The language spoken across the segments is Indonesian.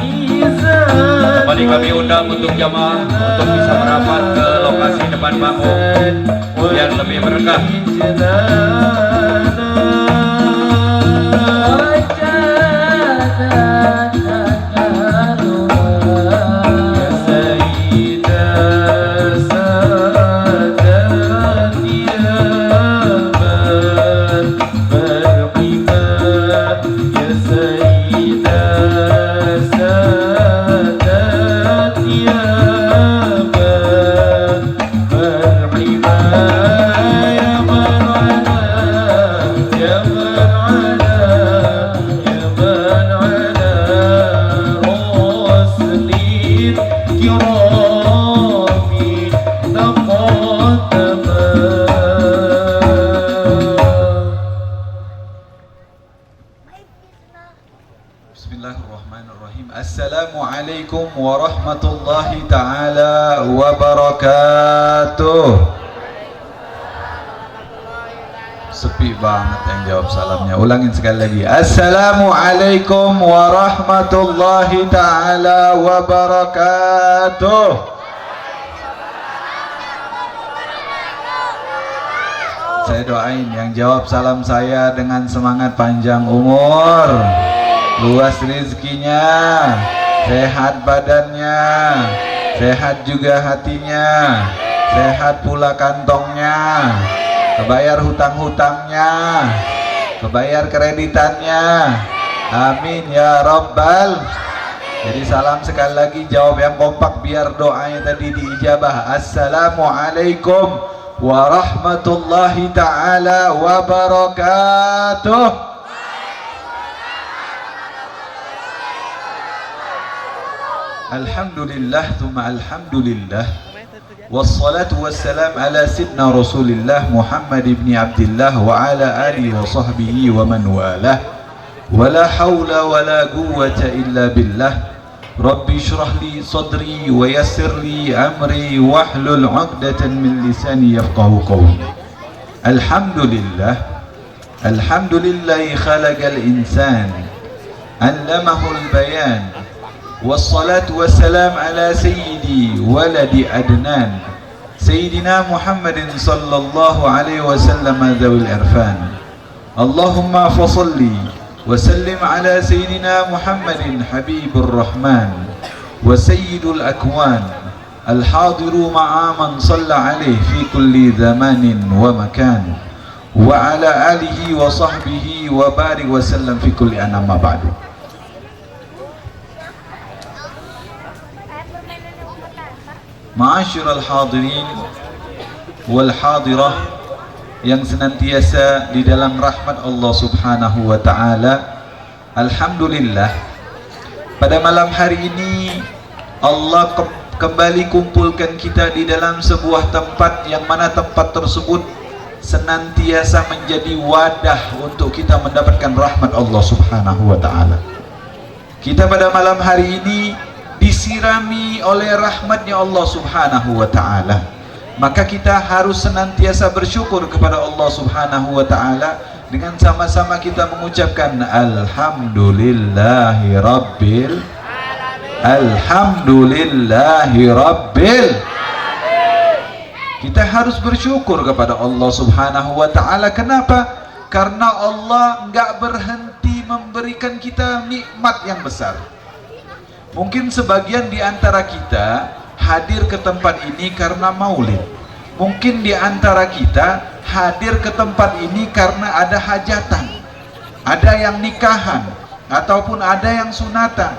Kembali kami undang untuk jamaah untuk bisa merapat ke lokasi depan panggung biar lebih berkah. Bismillahirrahmanirrahim. Assalamualaikum warahmatullahi ta'ala wabarakatuh. Sepi banget yang jawab salamnya. Ulangin sekali lagi. Assalamualaikum warahmatullahi ta'ala wabarakatuh. Saya doain yang jawab salam saya dengan semangat panjang umur, luas rezekinya, sehat badannya, sehat juga hatinya, sehat pula kantongnya, kebayar hutang-hutangnya, kebayar kreditannya. Amin ya Rabbal. Jadi salam sekali lagi, jawab yang kompak biar doanya tadi diijabah. Assalamualaikum warahmatullahi ta'ala wabarakatuh. Alhamdulillah thumma alhamdulillah, wassalatu wassalam ala sidna Rasulillah Muhammad ibn Abdillah wa ala alihi wa sahbihi wa man walah, wa la hawla wa la quwwata illa billah. Rabbi shrah li sadri wa yassir li amri wahlul 'uqdatan min lisani yafqahu qawli. Alhamdulillah, alhamdulillahi khalaqal insan, 'allamahul bayan. Wassalatu wassalam ala sayyidi waladi adnan, sayyidina Muhammadin sallallahu alaihi wasallam dzawil irfan. Allahumma fasalli wa sallim ala sayyidina Muhammadin habibur rahman wa sayyidul akwan, al-hadiru ma'a man shalla alaihi fi kulli zamanin wa makan, wa ala alihi wa sahbihi wa barik wa sallam fi kulli an, amma ba'du. Ma'asyiral hadirin wal hadirah yang senantiasa di dalam rahmat Allah Subhanahu wa ta'ala. Alhamdulillah, pada malam hari ini Allah kembali kumpulkan kita di dalam sebuah tempat yang mana tempat tersebut senantiasa menjadi wadah untuk kita mendapatkan rahmat Allah Subhanahu wa ta'ala. Kita pada malam hari ini disirami oleh rahmatnya Allah Subhanahu wa ta'ala, maka kita harus senantiasa bersyukur kepada Allah Subhanahu wa ta'ala dengan sama-sama kita mengucapkan Alhamdulillahi Rabbil Alhamdulillahi Rabbil. Kita harus bersyukur kepada Allah Subhanahu wa ta'ala. Kenapa? Karena Allah nggak berhenti memberikan kita nikmat yang besar. Mungkin sebagian di antara kita hadir ke tempat ini karena maulid. Mungkin di antara kita hadir ke tempat ini karena ada hajatan, ada yang nikahan, ataupun ada yang sunatan.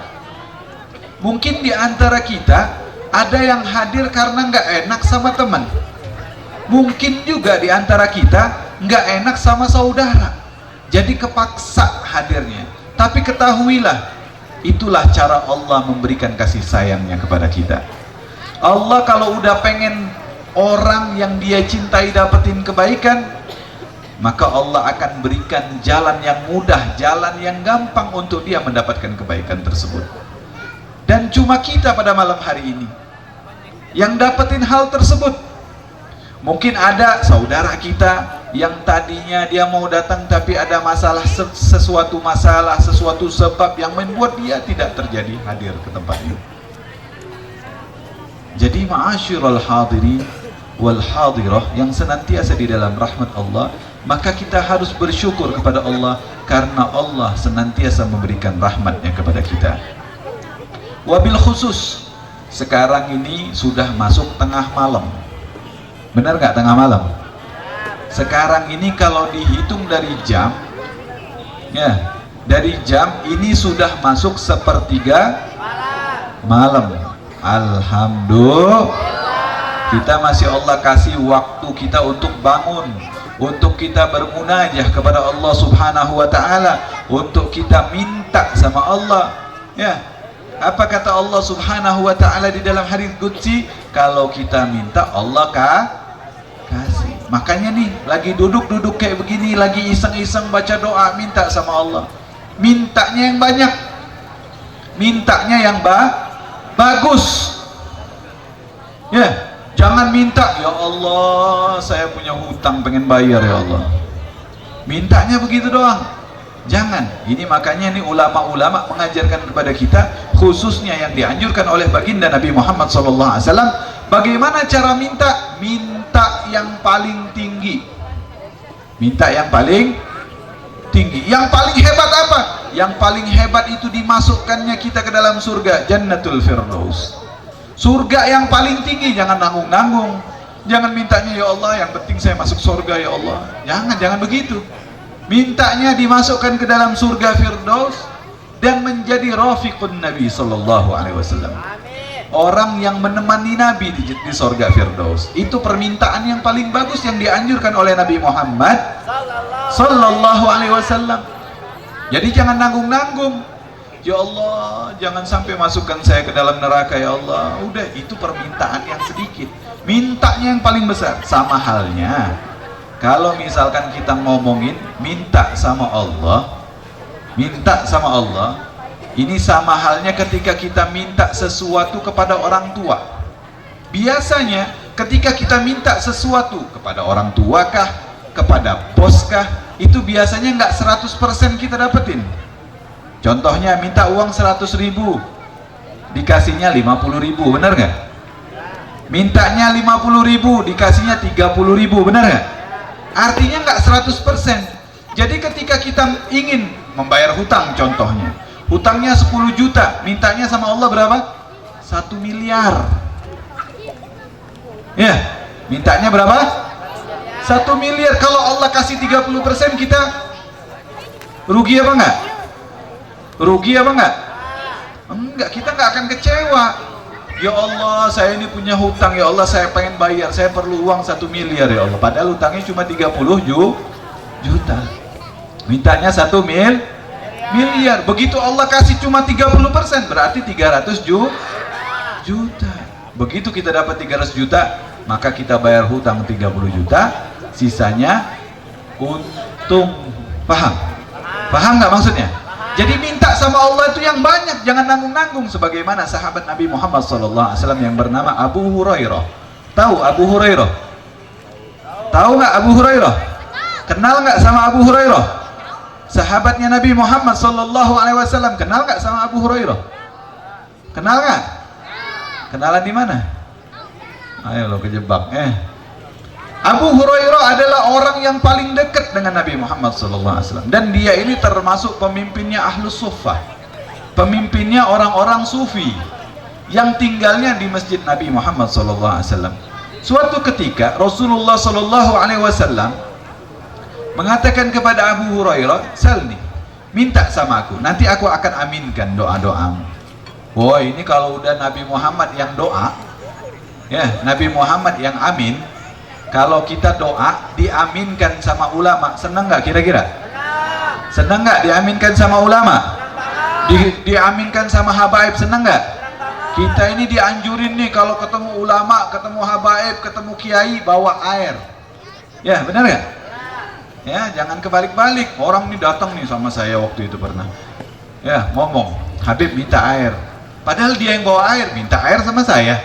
Mungkin di antara kita ada yang hadir karena nggak enak sama teman. Mungkin juga di antara kita nggak enak sama saudara, jadi kepaksa hadirnya. Tapi ketahuilah, itulah cara Allah memberikan kasih sayangnya kepada kita. Allah kalau udah pengen orang yang dia cintai dapetin kebaikan, maka Allah akan berikan jalan yang mudah, jalan yang gampang untuk dia mendapatkan kebaikan tersebut. Dan cuma kita pada malam hari ini yang dapetin hal tersebut. Mungkin ada saudara kita yang tadinya dia mau datang tapi ada masalah, sesuatu masalah, sesuatu sebab yang membuat dia tidak terjadi hadir ke tempat ini. Jadi ma'asyiral hadirin wal hadirah yang senantiasa di dalam rahmat Allah, maka kita harus bersyukur kepada Allah karena Allah senantiasa memberikan rahmatnya kepada kita. Wabil khusus sekarang ini sudah masuk tengah malam. Benar nggak tengah malam? Sekarang ini kalau dihitung dari jam, ya, dari jam ini sudah masuk sepertiga malam. Alhamdulillah, kita masih Allah kasih waktu kita untuk bangun, untuk kita bermunajah kepada Allah Subhanahu wa Ta'ala, untuk kita minta sama Allah. Ya, apa kata Allah Subhanahu wa Ta'ala di dalam hadits qudsi? Kalau kita minta, Allah kasih. Makanya nih, lagi duduk-duduk kayak begini, lagi iseng-iseng baca doa, minta sama Allah. Mintanya yang banyak, mintanya yang bagus. Ya, jangan minta, ya Allah, saya punya hutang pengen bayar ya Allah. Mintanya begitu doang. Jangan. Ini makanya nih ulama-ulama mengajarkan kepada kita, khususnya yang dianjurkan oleh baginda Nabi Muhammad SAW, bagaimana cara minta? Minta yang paling tinggi. Minta yang paling tinggi. Yang paling hebat apa? Yang paling hebat itu dimasukkannya kita ke dalam surga, Jannatul Firdaus. Surga yang paling tinggi. Jangan nanggung-nanggung. Jangan mintanya ya Allah, yang penting saya masuk surga ya Allah. Jangan begitu. Mintanya dimasukkan ke dalam surga Firdaus dan menjadi rafiqun Nabi sallallahu alaihi wasallam. Orang yang menemani Nabi di surga Firdaus. Itu permintaan yang paling bagus yang dianjurkan oleh Nabi Muhammad sallallahu alaihi wasallam. Jadi jangan nanggung-nanggung. Ya Allah, jangan sampai masukkan saya ke dalam neraka ya Allah. Udah, itu permintaan yang sedikit. Mintanya yang paling besar. Sama halnya kalau misalkan kita ngomongin minta sama Allah, minta sama Allah, ini sama halnya ketika kita minta sesuatu kepada orang tua. Biasanya ketika kita minta sesuatu kepada orang tua kah, kepada bos kah, itu biasanya nggak 100% kita dapetin. Contohnya minta uang 100.000, dikasihnya 50.000, benar nggak? Mintanya 50.000, dikasihnya 30.000, benar nggak? Artinya nggak 100%. Jadi ketika kita ingin membayar hutang, contohnya hutangnya 10 juta, mintanya sama Allah berapa? 1 miliar. Ya, mintanya berapa? 1 miliar. Kalau Allah kasih 30%, kita rugi apa enggak? Rugi apa enggak? Enggak, kita enggak akan kecewa. Ya Allah, saya ini punya hutang, ya Allah, saya pengen bayar, saya perlu uang 1 miliar ya Allah. Padahal hutangnya cuma 30 juta. Mintanya 1 miliar. Begitu Allah kasih cuma 30%, berarti 300 juta. Begitu kita dapat 300 juta, maka kita bayar hutang 30 juta, sisanya untung. Paham? Paham nggak maksudnya? Jadi minta sama Allah itu yang banyak, jangan nanggung-nanggung. Sebagaimana sahabat Nabi Muhammad SAW yang bernama Abu Hurairah. Tahu Abu Hurairah? Tahu nggak Abu Hurairah? Kenal nggak sama Abu Hurairah? Sahabatnya Nabi Muhammad SAW. Kenal nggak sama Abu Hurairah? Kenal nggak? Kenalan di mana? Ayo lo kejebak. Abu Hurairah adalah orang yang paling dekat dengan Nabi Muhammad SAW, dan dia ini termasuk pemimpinnya Ahlus Suffah, pemimpinnya orang-orang Sufi yang tinggalnya di masjid Nabi Muhammad SAW. Suatu ketika Rasulullah SAW mengatakan kepada Abu Hurairah, "Salni, minta sama aku, nanti aku akan aminkan doa-doamu." Wah, ini kalau udah Nabi Muhammad yang doa, ya Nabi Muhammad yang amin. Kalau kita doa diaminkan sama ulama, senang nggak kira-kira? Senang nggak diaminkan sama ulama? Diaminkan sama habaib, senang nggak? Kita ini dianjurin nih kalau ketemu ulama, ketemu habaib, ketemu kiai, bawa air. Ya, benar nggak? Ya, jangan kebalik-balik. Orang ini datang nih sama saya waktu itu pernah. Ya, ngomong, Habib minta air. Padahal dia yang bawa air, minta air sama saya.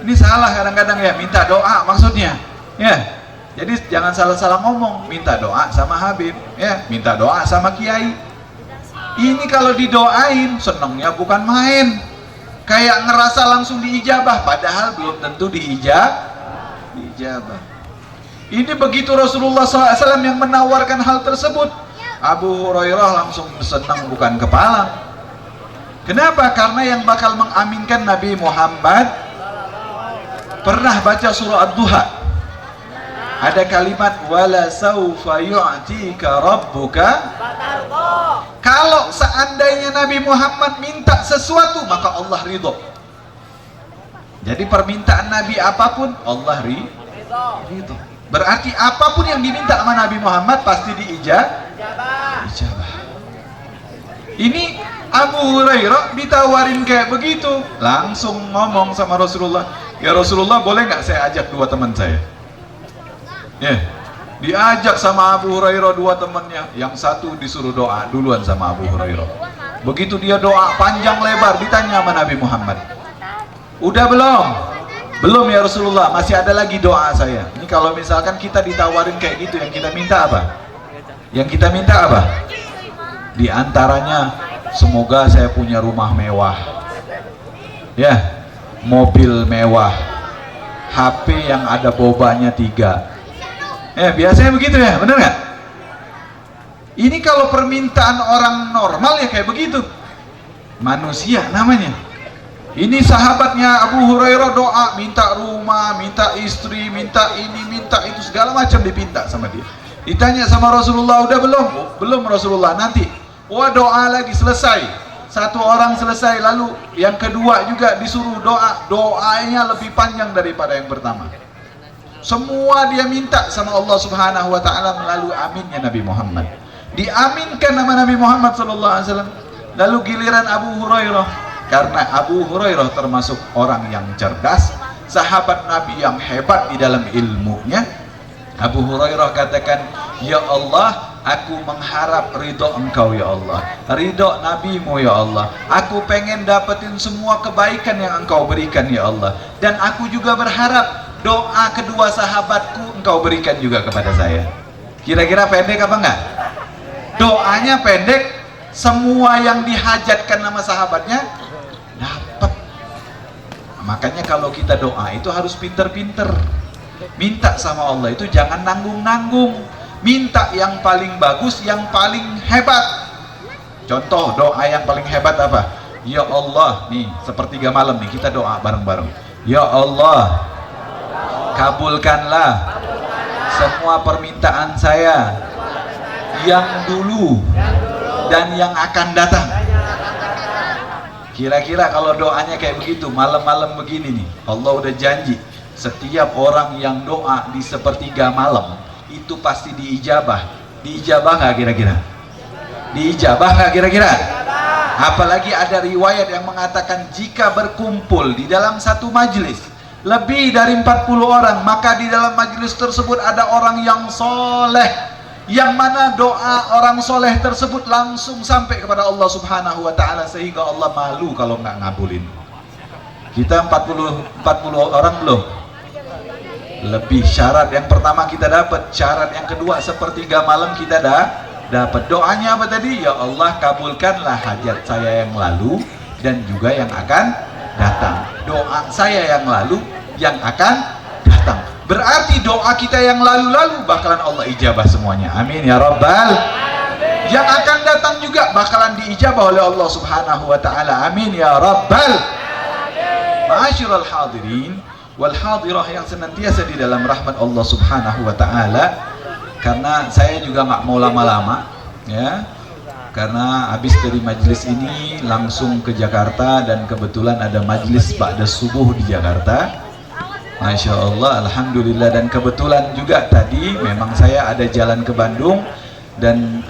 Ini salah kadang-kadang ya, minta doa maksudnya. Ya, Jadi jangan salah-salah ngomong, minta doa sama Habib, ya, minta doa sama Kiai. Ini kalau didoain, senangnya bukan main. Kayak ngerasa langsung diijabah, padahal belum tentu diijabah. Ini begitu Rasulullah SAW yang menawarkan hal tersebut, Abu Hurairah langsung senang bukan kepala. Kenapa? Karena yang bakal mengaminkan Nabi Muhammad pernah baca surah Ad-Duha. Ada kalimat wala saufa yu'tika rabbuka. Kalau seandainya Nabi Muhammad minta sesuatu, maka Allah ridho. Jadi permintaan Nabi apapun Allah ridho. Berarti apapun yang diminta sama Nabi Muhammad pasti diijabah. Ini Abu Hurairah ditawarin kayak begitu, langsung ngomong sama Rasulullah, ya Rasulullah, boleh nggak saya ajak dua teman saya? Ya, diajak sama Abu Hurairah dua temannya, yang satu disuruh doa duluan sama Abu Hurairah. Begitu dia doa panjang lebar, ditanya sama Nabi Muhammad, udah belum? Belum ya Rasulullah, masih ada lagi doa saya. Ini kalau misalkan kita ditawarin kayak gitu, yang kita minta apa? Yang kita minta apa? Di antaranya, semoga saya punya rumah mewah, ya, mobil mewah, HP yang ada bobanya 3. Biasanya begitu ya, bener nggak? Ini kalau permintaan orang normal ya kayak begitu, manusia namanya. Ini sahabatnya Abu Hurairah doa, minta rumah, minta istri, minta ini, minta itu, segala macam dipinta sama dia. Ditanya sama Rasulullah, udah belum? Belum Rasulullah, nanti. Wah, doa lagi, selesai. Satu orang selesai, lalu yang kedua juga disuruh doa. Doanya lebih panjang daripada yang pertama. Semua dia minta sama Allah Subhanahu wa taala melalui aminnya Nabi Muhammad. Diaminkan nama Nabi Muhammad sallallahu alaihi wasallam. Lalu giliran Abu Hurairah, karena Abu Hurairah termasuk orang yang cerdas, sahabat Nabi yang hebat di dalam ilmunya. Abu Hurairah katakan, ya Allah, aku mengharap ridho engkau ya Allah, ridho nabimu ya Allah, aku pengen dapetin semua kebaikan yang engkau berikan ya Allah, dan aku juga berharap doa kedua sahabatku engkau berikan juga kepada saya. Kira-kira pendek apa enggak? Doanya pendek, semua yang dihajatkan nama sahabatnya dapat. Makanya kalau kita doa itu harus pinter-pinter. Minta sama Allah itu jangan nanggung-nanggung. Minta yang paling bagus, yang paling hebat. Contoh doa yang paling hebat apa? Ya Allah, nih sepertiga malam nih kita doa bareng-bareng. Ya Allah, kabulkanlah semua permintaan saya yang dulu dan yang akan datang. Kira-kira kalau doanya kayak begitu, malam-malam begini nih, Allah udah janji setiap orang yang doa di sepertiga malam itu pasti diijabah. Diijabah nggak kira-kira? Diijabah nggak kira-kira? Apalagi ada riwayat yang mengatakan jika berkumpul di dalam satu majelis lebih dari 40 orang, maka di dalam majelis tersebut ada orang yang soleh, yang mana doa orang soleh tersebut langsung sampai kepada Allah Subhanahu wa ta'ala, sehingga Allah malu kalau nggak ngabulin. Kita 40 orang belum? Lebih. Syarat yang pertama kita dapat, syarat yang kedua sepertiga malam kita dapat. Doanya apa tadi? Ya Allah, kabulkanlah hajat saya yang lalu dan juga yang akan datang. Doa saya yang lalu, yang akan datang. Berarti doa kita yang lalu-lalu bakalan Allah ijabah semuanya. Amin ya rabbal. Yang akan datang juga bakalan diijabah oleh Allah Subhanahu wa ta'ala. Amin ya rabbal. Ma'asyiral hadirin wal hadirah yang senantiasa di dalam rahmat Allah Subhanahu wa ta'ala. Karena saya juga nggak mau lama-lama ya, karena habis dari majelis ini langsung ke Jakarta, dan kebetulan ada majelis ba'da subuh di Jakarta. Masya Allah, alhamdulillah. Dan kebetulan juga tadi memang saya ada jalan ke Bandung, dan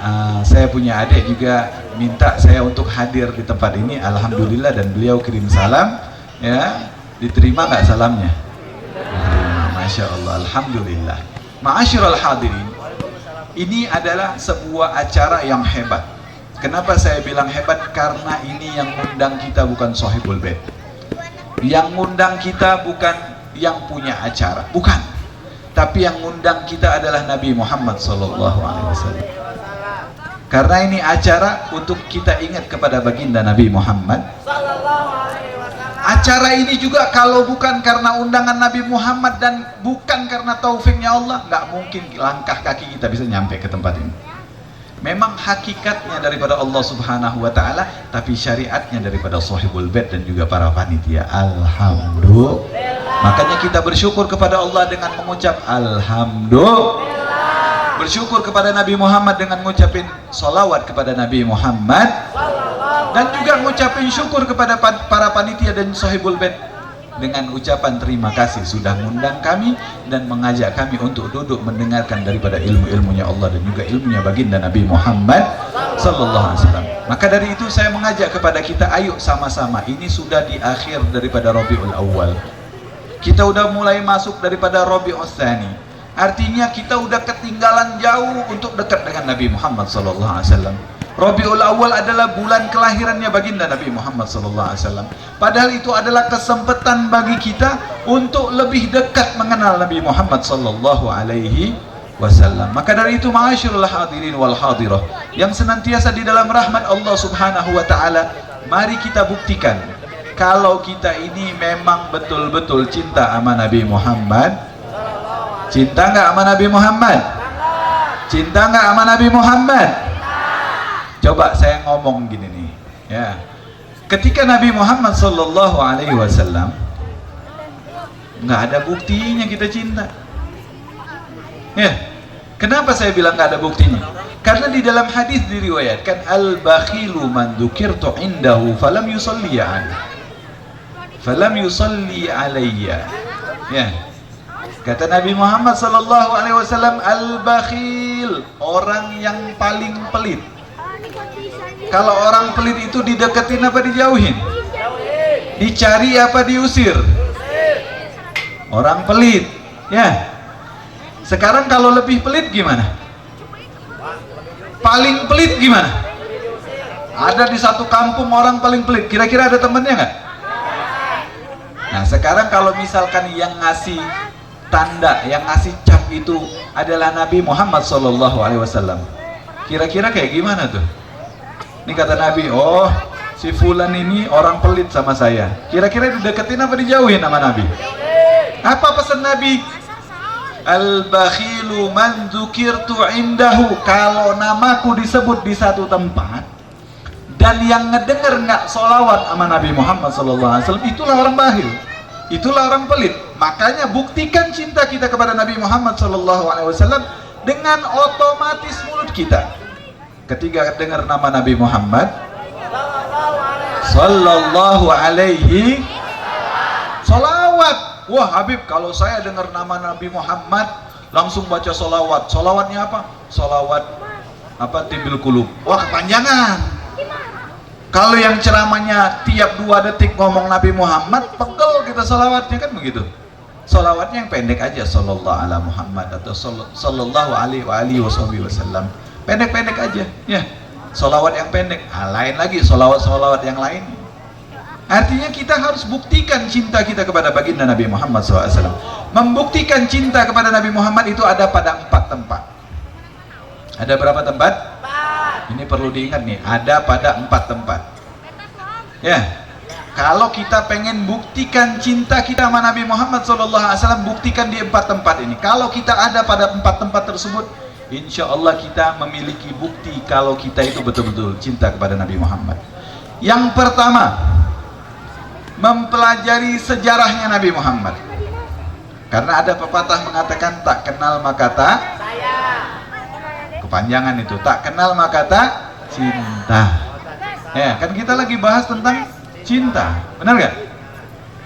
saya punya adik juga minta saya untuk hadir di tempat ini. Alhamdulillah, dan beliau kirim salam ya. Diterima nggak salamnya? Masya Allah, alhamdulillah. Ma'asyiral hadirin, ini adalah sebuah acara yang hebat. Kenapa saya bilang hebat? Karena ini yang ngundang kita bukan Sohibul Bait, yang ngundang kita bukan yang punya acara, bukan. tapi yang ngundang kita adalah Nabi Muhammad SAW. Karena ini acara untuk kita ingat kepada baginda Nabi Muhammad. Acara ini juga kalau bukan karena undangan Nabi Muhammad dan bukan karena taufiknya Allah, nggak mungkin langkah kaki kita bisa nyampe ke tempat ini. Memang hakikatnya daripada Allah Subhanahu wa Ta'ala, tapi syariatnya daripada Sahibul Bait dan juga para panitia. Alhamdulillah. Makanya kita bersyukur kepada Allah dengan mengucap Alhamdulillah. Bersyukur kepada Nabi Muhammad dengan mengucapin salawat kepada Nabi Muhammad, dan juga mengucapin syukur kepada para panitia dan Sahibul Bait dengan ucapan terima kasih sudah mengundang kami dan mengajak kami untuk duduk mendengarkan daripada ilmu-ilmunya Allah dan juga ilmunya baginda Nabi Muhammad sallallahu alaihi wasallam. Maka dari itu saya mengajak kepada kita, ayo sama-sama, ini sudah di akhir daripada Rabiul Awal. Kita udah mulai masuk daripada Rabiul Tsani. Artinya kita udah ketinggalan jauh untuk dekat dengan Nabi Muhammad sallallahu alaihi wasallam. Rabiul Awal adalah bulan kelahirannya baginda Nabi Muhammad sallallahu alaihi wasallam. Padahal itu adalah kesempatan bagi kita untuk lebih dekat mengenal Nabi Muhammad sallallahu alaihi wasallam. Maka dari itu, ma'asyiral hadirin wal hadirah yang senantiasa di dalam rahmat Allah Subhanahu wa Ta'ala, mari kita buktikan kalau kita ini memang betul-betul cinta sama Nabi Muhammad. Cinta nggak sama Nabi Muhammad? Cinta nggak sama Nabi Muhammad? Coba saya ngomong gini nih, ya. Ketika Nabi Muhammad sallallahu alaihi wasallam, nggak ada buktinya kita cinta. Ya. Kenapa saya bilang nggak ada buktinya? Karena di dalam hadis diriwayatkan, al-bakhilu man dzukirtu indahu falam yusalli alayya. Ya. Kata Nabi Muhammad sallallahu alaihi wasallam, al-bakhil, orang yang paling pelit. Kalau orang pelit itu dideketin apa dijauhin? Dicari apa diusir? Orang pelit. Ya. Sekarang kalau lebih pelit gimana? Paling pelit gimana? Ada di satu kampung orang paling pelit. Kira-kira ada temennya nggak? Nah, sekarang kalau misalkan yang ngasih tanda, yang ngasih cap itu adalah Nabi Muhammad SAW, kira-kira kayak gimana tuh? Ini kata Nabi, oh si fulan ini orang pelit sama saya. Kira-kira dideketin apa dijauhin sama Nabi? Apa pesan Nabi? Al-bakhilu man dzukirtu indahu, kalau namaku disebut di satu tempat dan yang ngedenger nggak sholawat sama Nabi Muhammad SAW, itulah orang bakhil, itulah orang pelit. Makanya buktikan cinta kita kepada Nabi Muhammad SAW dengan otomatis mulut kita ketika dengar nama Nabi Muhammad sallallahu alaihi sholawat. Wah Habib, kalau saya dengar nama Nabi Muhammad langsung baca sholawat. Sholawatnya apa? Sholawat apa? Tibil kulub. Wah kepanjangan. Kalau yang ceramahnya tiap 2 detik ngomong Nabi Muhammad, pegel kita sholawatnya, kan begitu. Sholawatnya yang pendek aja, sallallahu ala Muhammad atau sallallahu alaihi wasallam. Pendek-pendek aja, ya. Sholawat yang pendek. Lain lagi sholawat yang lain. Artinya kita harus buktikan cinta kita kepada baginda Nabi Muhammad SAW. Membuktikan cinta kepada Nabi Muhammad itu ada pada 4 tempat. Ada berapa tempat? 4. Ini perlu diingat nih, ada pada 4 tempat. Ya. Kalau kita pengen buktikan cinta kita sama Nabi Muhammad SAW, buktikan di 4 tempat ini. Kalau kita ada pada 4 tempat tersebut, insya Allah kita memiliki bukti kalau kita itu betul-betul cinta kepada Nabi Muhammad. Yang pertama, mempelajari sejarahnya Nabi Muhammad. Karena ada pepatah mengatakan, tak kenal maka tak kepanjangan itu, tak kenal maka tak cinta. Ya, kan kita lagi bahas tentang cinta, benar gak?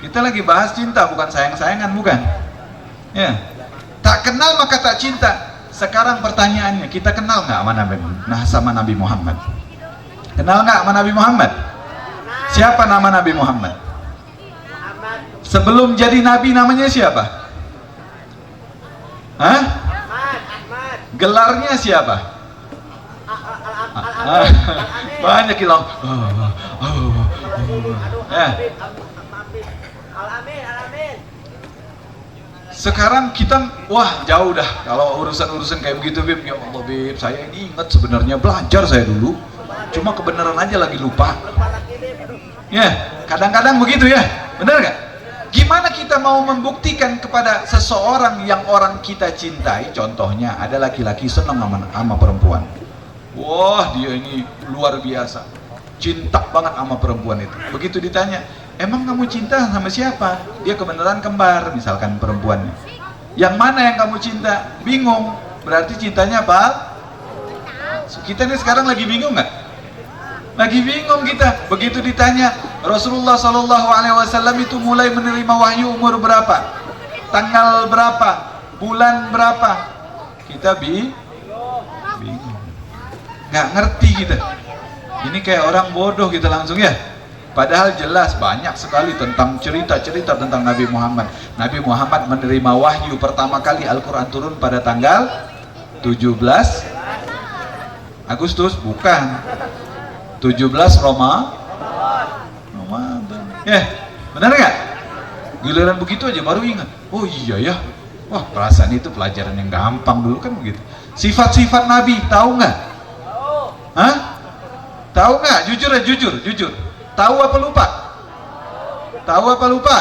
Kita lagi bahas cinta, bukan sayang-sayangan, bukan? Ya, tak kenal maka tak cinta. Sekarang pertanyaannya, kita kenal nggak sama Nabi Muhammad? Kenal nggak sama Nabi Muhammad? Siapa nama Nabi Muhammad? Sebelum jadi Nabi namanya siapa? Hah? Gelarnya siapa? Banyak hilang. Ya. Sekarang kita, wah jauh dah kalau urusan-urusan kayak begitu Bib. Ya Allah Bib, saya ini ingat sebenarnya belajar saya dulu, cuma kebenaran aja lagi lupa. Ya, kadang-kadang begitu ya, benar gak? Gimana kita mau membuktikan kepada seseorang yang orang kita cintai, contohnya ada laki-laki senang sama perempuan. Wah dia ini luar biasa, cinta banget sama perempuan itu. Begitu ditanya, emang kamu cinta sama siapa? Dia kebenaran kembar, misalkan perempuannya. Yang mana yang kamu cinta? Bingung. Berarti cintanya apa? Kita ini sekarang lagi bingung nggak? Lagi bingung kita. Begitu ditanya, Rasulullah SAW itu mulai menerima wahyu umur berapa? Tanggal berapa? Bulan berapa? Kita bingung. Nggak ngerti kita. Ini kayak orang bodoh kita langsung ya. Padahal jelas banyak sekali tentang cerita-cerita tentang Nabi Muhammad. Nabi Muhammad menerima wahyu pertama kali Al-Quran turun pada tanggal 17 Agustus, bukan 17 Ramadan. Benar nggak? Giliran begitu aja baru ingat. Oh iya ya. Wah perasaan itu pelajaran yang gampang dulu kan begitu. Sifat-sifat Nabi tahu nggak? Hah? Tahu nggak? Jujur ya, jujur. Tahu apa lupa? Tahu apa lupa?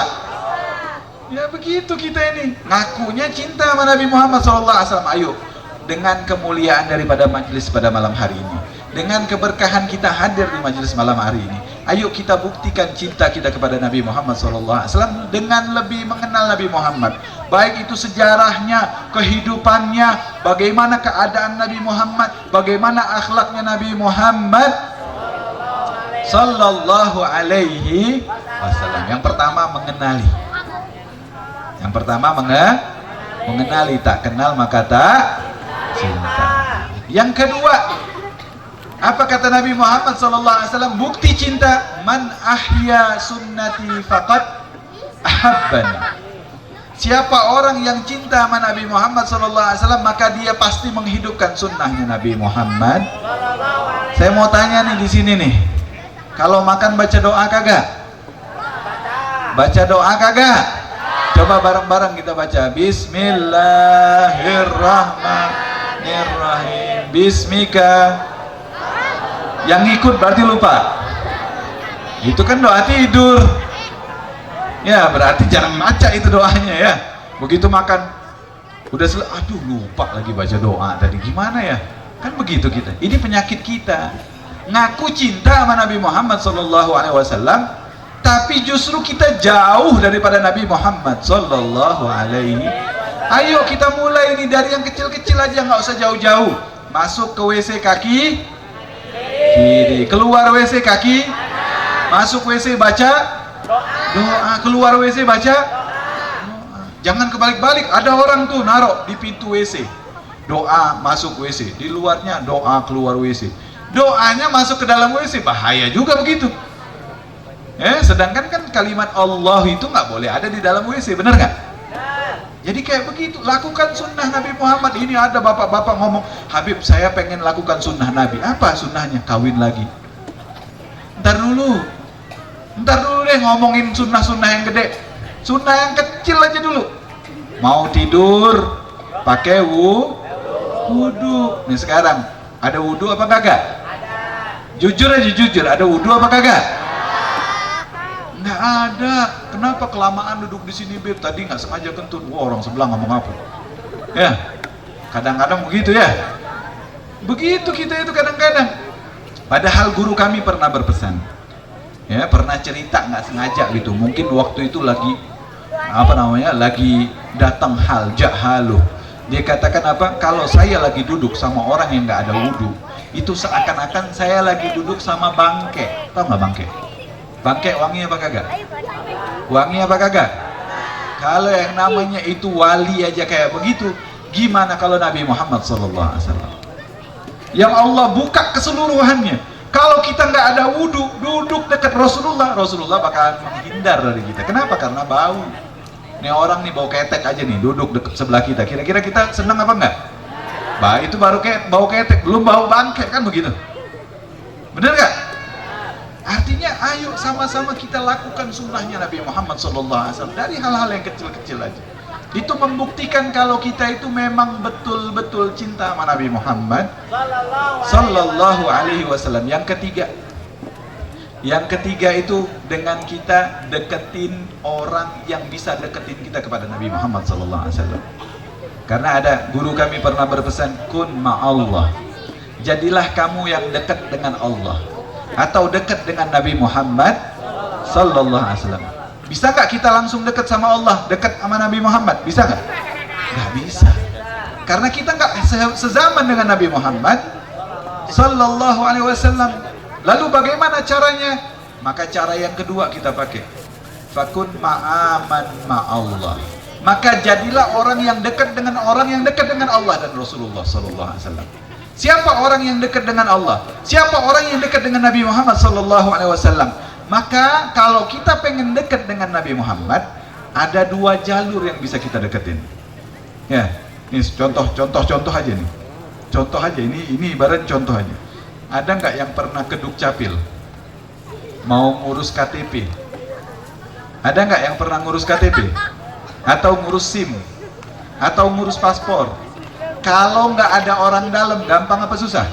Ya begitu kita ini. Ngakunya cinta sama Nabi Muhammad SAW. Ayo, dengan kemuliaan daripada majelis pada malam hari ini, dengan keberkahan kita hadir di majelis malam hari ini, ayo kita buktikan cinta kita kepada Nabi Muhammad SAW dengan lebih mengenal Nabi Muhammad. Baik itu sejarahnya, kehidupannya, bagaimana keadaan Nabi Muhammad, bagaimana akhlaknya Nabi Muhammad Sallallahu alaihi wasallam. Yang pertama mengenali. Yang pertama mengenali, tak kenal maka tak cinta. Yang kedua, apa kata Nabi Muhammad Sallallahu alaihi wasallam? Bukti cinta, man ahya sunnati faqad ahabbani. Siapa orang yang cinta sama Nabi Muhammad Sallallahu alaihi wasallam, maka dia pasti menghidupkan sunnahnya Nabi Muhammad. Saya mau tanya nih di sini nih. Kalau makan baca doa kagak? Baca doa kagak? Coba bareng-bareng kita baca. Bismillahirrahmanirrahim. Bismika. Yang ikut berarti lupa. Itu kan doa tidur. Ya berarti jangan baca itu doanya ya. Begitu makan, udah aduh lupa lagi baca doa tadi, gimana ya? Kan begitu kita. Ini penyakit kita. Ngaku cinta sama Nabi Muhammad SAW, tapi justru kita jauh daripada Nabi Muhammad SAW. Ayo kita mulai ini dari yang kecil-kecil aja, nggak usah jauh-jauh. Masuk ke WC kaki kiri, keluar WC kaki, masuk WC baca doa, keluar WC baca doa. Jangan kebalik-balik. Ada orang tuh naruh di pintu WC doa, masuk WC, di luarnya doa, keluar WC. Doanya masuk ke dalam WC, bahaya juga begitu. Sedangkan kan kalimat Allah itu nggak boleh ada di dalam WC, benar nggak? Jadi kayak begitu, lakukan sunnah Nabi Muhammad. Ini ada bapak-bapak ngomong, Habib saya pengen lakukan sunnah Nabi. Apa sunnahnya? Kawin lagi. Ntar dulu deh ngomongin sunnah-sunnah yang gede. Sunnah yang kecil aja dulu. Mau tidur pakai wudu. Nih sekarang ada wudu apa kagak? Jujur aja, jujur, ada wudu apa kagak? Nggak ada. Kenapa kelamaan duduk di sini Beb? Tadi nggak sengaja kentut. Wah orang sebelah ngomong apa? Ya, kadang-kadang begitu ya. Begitu kita itu kadang-kadang. Padahal guru kami pernah berpesan, ya pernah cerita nggak sengaja gitu. Mungkin waktu itu lagi lagi datang haluh. Dia katakan apa? Kalau saya lagi duduk sama orang yang nggak ada wudu, itu seakan-akan saya lagi duduk sama bangke. Tahu nggak bangke? Bangke wangi apa kagak? Wangi apa kagak? Kalau yang namanya itu wali aja kayak begitu, gimana kalau Nabi Muhammad SAW? Yang Allah buka keseluruhannya. Kalau kita nggak ada wudu, duduk dekat Rasulullah bakalan menghindar dari kita. Kenapa? Karena bau. Nih orang nih bau ketek aja nih, duduk dekat sebelah kita. Kira-kira kita senang apa enggak? Itu baru bau ketek, belum bau bangke kan begitu. Bener nggak? Artinya ayo sama-sama kita lakukan sunnahnya Nabi Muhammad SAW dari hal-hal yang kecil-kecil aja. Itu membuktikan kalau kita itu memang betul-betul cinta sama Nabi Muhammad sallallahu alaihi wasallam. Yang ketiga itu dengan kita deketin orang yang bisa deketin kita kepada Nabi Muhammad sallallahu alaihi wasallam. Karena ada guru kami pernah berpesan, kun ma'allah, jadilah kamu yang dekat dengan Allah atau dekat dengan Nabi Muhammad sallallahu alaihi wasallam. Bisa gak kita langsung dekat sama Allah, dekat sama Nabi Muhammad? Bisa gak? Gak bisa. Karena kita gak sezaman dengan Nabi Muhammad sallallahu alaihi wasallam. Lalu bagaimana caranya? Maka cara yang kedua kita pakai, fakun ma'aman ma'allah. Maka jadilah orang yang dekat dengan orang yang dekat dengan Allah dan Rasulullah sallallahu alaihi wasallam. Siapa orang yang dekat dengan Allah? Siapa orang yang dekat dengan Nabi Muhammad sallallahu alaihi wasallam? Maka kalau kita pengen dekat dengan Nabi Muhammad, ada dua jalur yang bisa kita deketin. Ya, ini contoh aja nih. Contoh aja, ini ibarat contoh aja. Ada nggak yang pernah ke Dukcapil mau ngurus KTP? Ada nggak yang pernah ngurus KTP? Atau ngurus SIM? Atau ngurus paspor? Kalau nggak ada orang dalam, gampang apa susah?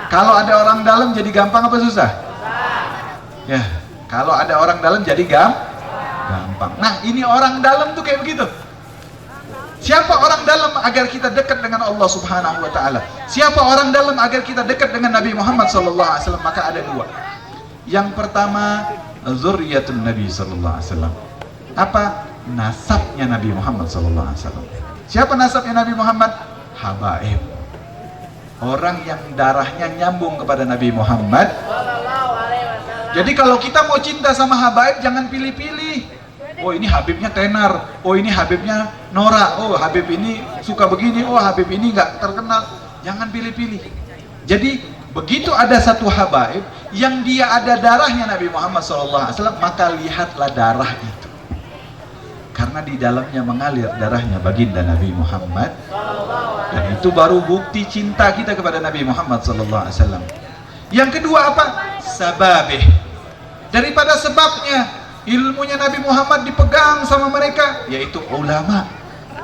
Kalau ada orang dalam jadi gampang apa susah? Ya, kalau ada orang dalam jadi gampang. Nah, ini orang dalam tuh kayak begitu. Siapa orang dalam agar kita dekat dengan Allah Subhanahu wa taala? Siapa orang dalam agar kita dekat dengan Nabi Muhammad sallallahu alaihi wasallam? Maka ada dua. Yang pertama, zurriyatun Nabi sallallahu alaihi wasallam. Apa? Nasabnya Nabi Muhammad sallallahu alaihi wasallam. Siapa nasabnya Nabi Muhammad? Habaib. Orang yang darahnya nyambung kepada Nabi Muhammad. Jadi kalau kita mau cinta sama habaib, jangan pilih-pilih. Oh ini Habibnya tenar, oh ini Habibnya Nora, oh Habib ini suka begini, oh Habib ini nggak terkenal. Jangan pilih-pilih. Jadi begitu ada satu habaib yang dia ada darahnya Nabi Muhammad SAW, maka lihatlah darah itu. Karena di dalamnya mengalir darahnya baginda Nabi Muhammad. Dan itu baru bukti cinta kita kepada Nabi Muhammad SAW. Yang kedua apa? Sababih. Daripada sebabnya, ilmunya Nabi Muhammad dipegang sama mereka, yaitu ulama.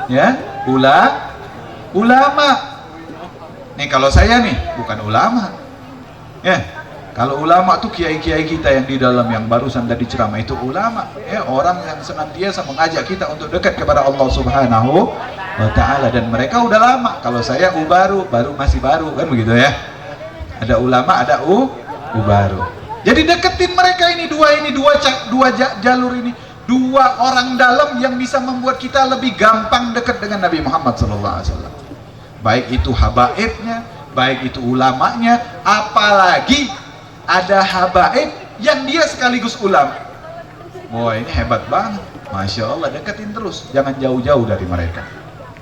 Ya, ulama. Nih kalau saya nih bukan ulama. Ya, kalau ulama tuh kiai-kiai kita yang di dalam yang barusan tadi ceramah itu ulama. Ya, orang yang senantiasa mengajak kita untuk dekat kepada Allah Subhanahu wa taala, dan mereka udah lama. Kalau saya baru masih baru kan begitu ya. Ada ulama, ada baru. Jadi deketin mereka ini dua jalur ini, dua orang dalam yang bisa membuat kita lebih gampang dekat dengan Nabi Muhammad SAW. Baik itu habaibnya, baik itu ulamanya, apalagi ada habaib yang dia sekaligus ulama. Wah ini hebat banget, Masya Allah, deketin terus, jangan jauh-jauh dari mereka.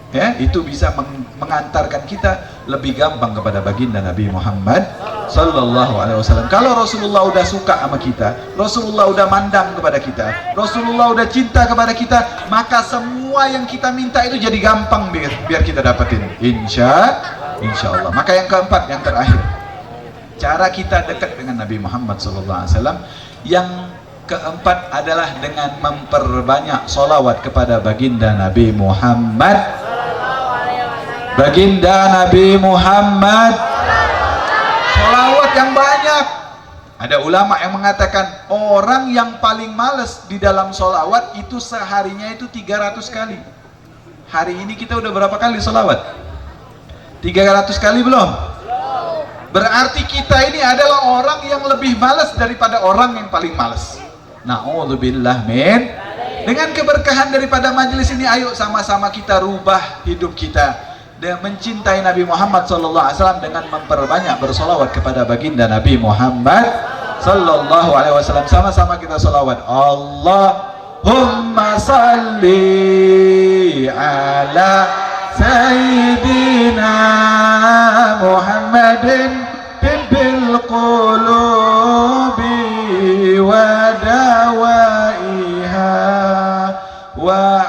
Ya, itu bisa mengantarkan kita lebih gampang kepada baginda Nabi Muhammad sallallahu alaihi wasallam. Kalau Rasulullah udah suka sama kita, Rasulullah udah mandang kepada kita, Rasulullah udah cinta kepada kita, maka semua yang kita minta itu jadi gampang biar kita dapetin. Insya Allah. Maka yang keempat, yang terakhir, cara kita dekat dengan Nabi Muhammad sallallahu alaihi wasallam. Yang keempat adalah dengan memperbanyak sholawat kepada baginda Nabi Muhammad. Baginda Nabi Muhammad, sholawat yang banyak. Ada ulama yang mengatakan orang yang paling males di dalam sholawat itu seharinya itu 300 kali. Hari ini kita udah berapa kali sholawat? 300 kali belum? Berarti kita ini adalah orang yang lebih malas daripada orang yang paling malas. Na'udzubillah min. Dengan keberkahan daripada majelis ini, ayo sama-sama kita rubah hidup kita dan mencintai Nabi Muhammad SAW dengan memperbanyak bersolawat kepada baginda Nabi Muhammad SAW. Sama-sama kita solawat. Allahumma salli ala Sayyidina Muhammadin bil qulubi wa dawaiha wa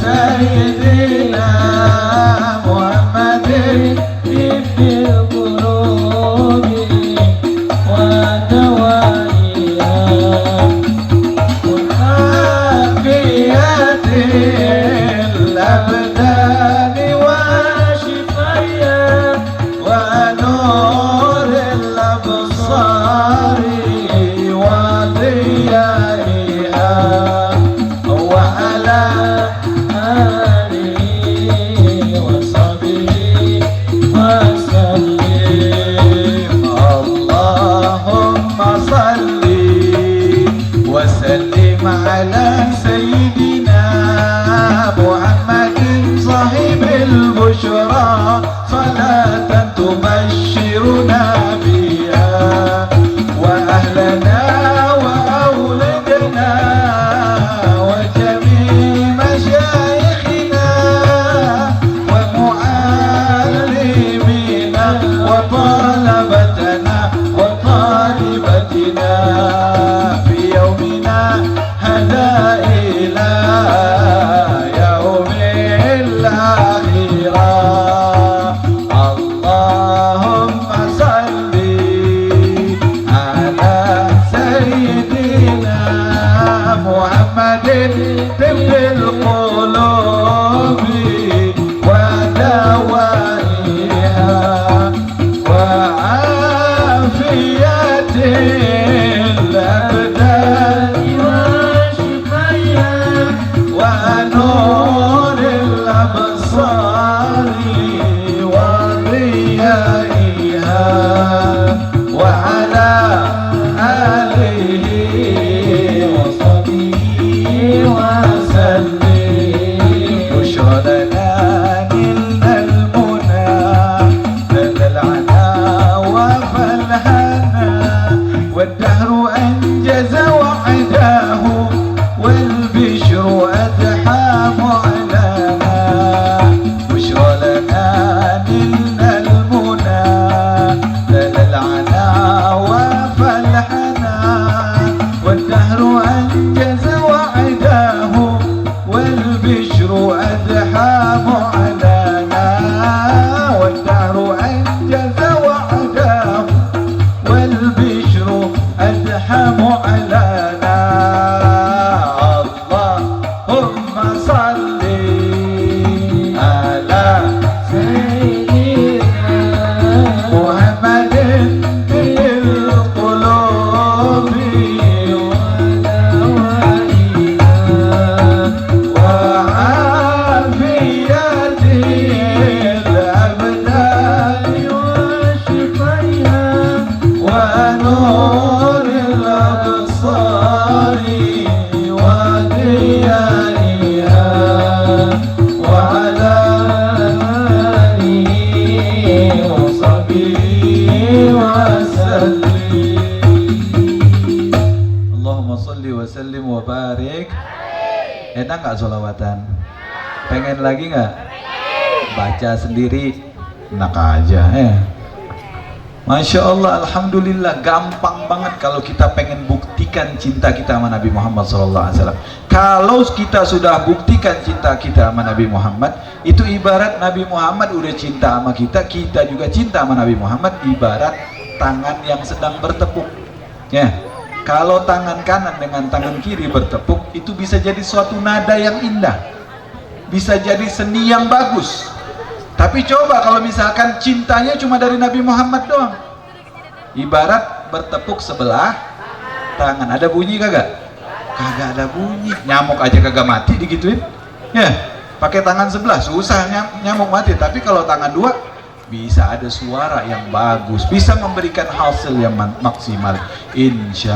سيدنا محمد طب القلوب ودوائها وعافية الأبدان وشفايا ونور الأبصار وضيائها وعلى آله وصحبه وسلم. اللهم صل وسلم على سيدنا محمد صاحب البشرى صلاة تبشرنا بها وأهلنا وأولادنا وجميع مشايخنا ومعلمينا وطلبتنا وطالبتنا في يومنا هذا إلى يوم الآخرة. اللهم صل على سيدنا محمد طب القلوب ودوائها وعافية الأبدان وشفايا ونور الأبصار وضيائها وعلى آله وصحبه وسلم. بشرى لنا نلنا المنى لدى العنا وفالهنا والدهر أنجز وعداه والبشر أدحى معلنا. بشرى لنا نلنا المنى لدى العنا وفالهنا والدهر أنجز وعداه والبشر أدحى معلنا. والدهر أنجز وعداه والبشر أدحى معلنا. اللهم صل على سيدنا محمد طب القلوب وعافية الأبدان وشفايا ونور الأبصار وضيائها وعلى آله وصحبه وسلم. Allahumma salli wa sallim wa barik. Enak gak sholawatan? Pengen lagi gak? Baca sendiri enak aja ya. Masya Allah, Alhamdulillah, gampang banget kalau kita pengen buktikan cinta kita sama Nabi Muhammad SAW. Kalau kita sudah buktikan cinta kita sama Nabi Muhammad, itu ibarat Nabi Muhammad udah cinta sama kita, kita juga cinta sama Nabi Muhammad, ibarat tangan yang sedang bertepuk ya. Kalau tangan kanan dengan tangan kiri bertepuk, itu bisa jadi suatu nada yang indah, bisa jadi seni yang bagus. Tapi coba kalau misalkan cintanya cuma dari Nabi Muhammad doang, ibarat bertepuk sebelah tangan, ada bunyi kagak? Kagak ada bunyi. Nyamuk aja kagak mati digituin ya. Pakai tangan sebelah susah nyamuk mati, tapi kalau tangan dua bisa ada suara yang bagus, bisa memberikan hasil yang maksimal. Insya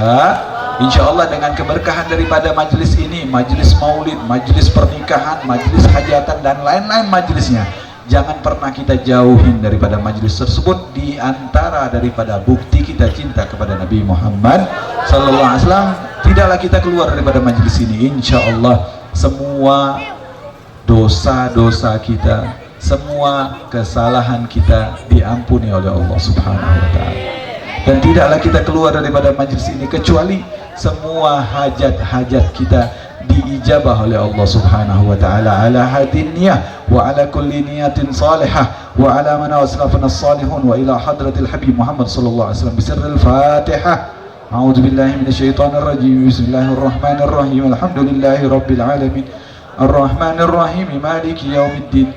Allah dengan keberkahan daripada majelis ini, majelis maulid, majelis pernikahan, majelis hajatan dan lain-lain majelisnya, jangan pernah kita jauhin daripada majelis tersebut. Di antara daripada bukti kita cinta kepada Nabi Muhammad sallallahu alaihi wasallam, tidaklah kita keluar daripada majelis ini. Insya Allah semua dosa-dosa kita, semua kesalahan kita diampuni oleh Allah Subhanahu wa Ta'ala, dan tidaklah kita keluar daripada majelis ini kecuali semua hajat-hajat kita diijabah oleh Allah Subhanahu wa taala ala hadin niyah wa ala kulli niyatin salihah wa ala man aslafana as-salihun wa ila hadratil habib Muhammad sallallahu alaihi wasallam bisirril Fatihah. A'udzu billahi minasyaitonir rajim. Bismillahirrahmanirrahim. Alhamdulillahi rabbil alamin. Arrahmanir rahim. Maliki yaumiddin.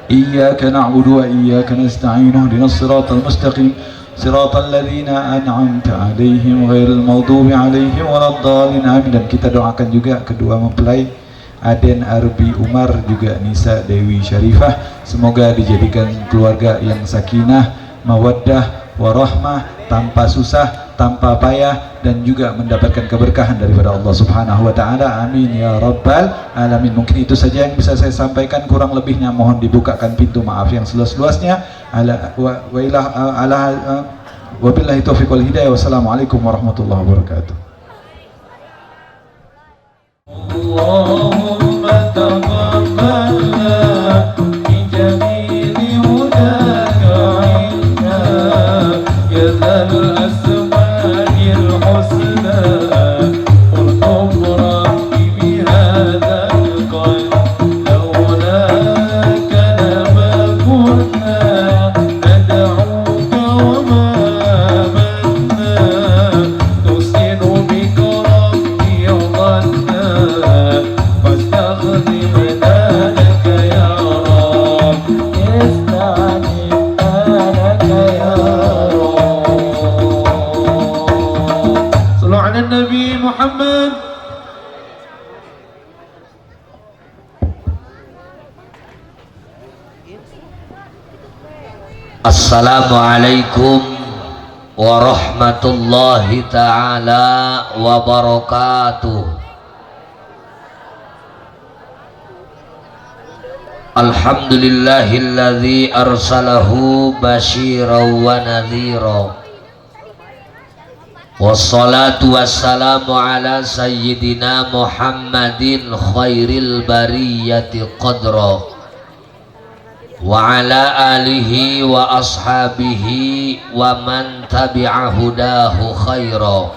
Iyyaka na'budu wa iyyaka nasta'in. Ihdinas siratal mustaqim. Siratal ladzina an'amta 'alaihim ghairil maghdubi 'alaihim waladdallin. Amin. Dan kita doakan juga kedua mempelai Aden Arbi Umar juga Nisa Dewi Syarifah, semoga dijadikan keluarga yang sakinah, mawaddah, warahmah, tanpa susah, tanpa payah, dan juga mendapatkan keberkahan daripada Allah Subhanahu wa taala. Amin ya rabbal alamin. Mungkin itu saja yang bisa saya sampaikan, kurang lebihnya mohon dibukakan pintu maaf yang seluas-luasnya. Wabillahi taufiq wal hidayah. Wassalamualaikum warahmatullahi wabarakatuh. Allahumma taqabbalna min jamili hudaka inna ya dzal asma'il husna qul rabbi bihadzal qalb lawlaka lama kunna nad'uka wa ma manna tusinu bika rabbi dhanna Nabi Muhammad. Assalamualaikum warahmatullahi ta'ala wabarakatuh. Alhamdulillahilladzi arsalahu basyiran wa nadhira. Wassalatu wassalamu ala sayyidina Muhammadin khairil bariyati qadra wa ala alihi wa ashabihi wa man tabi'a hudahu khaira.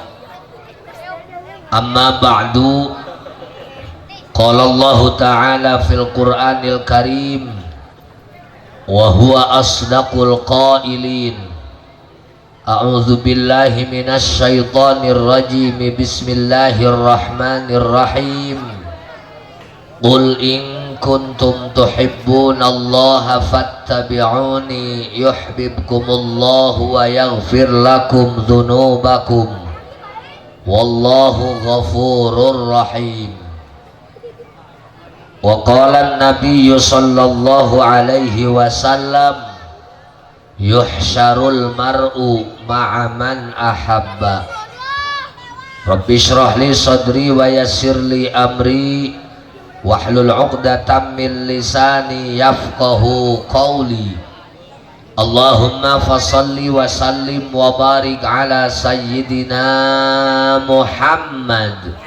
Amma ba'du, qala Allah ta'ala fil Qur'anil Karim wa huwa asdaqul qailin. A'udzu billahi minasy syaithanir rajim. Bismillahirrahmanirrahim. Qul in kuntum tuhibbunallaha fattabi'uni yuhibbukumullahu wa yaghfir lakum dzunubakum wallahu ghafurur rahim. Wa qala an-nabiyyu sallallahu alaihi wasallam yuhsyarul mar'u ma'a man ahabba. Rabbi shrah li sadri wa yassir li amri wahlul 'uqdatam min lisani yafqahu qawli. Allahumma fasalli wa sallim wa barik ala sayyidina Muhammad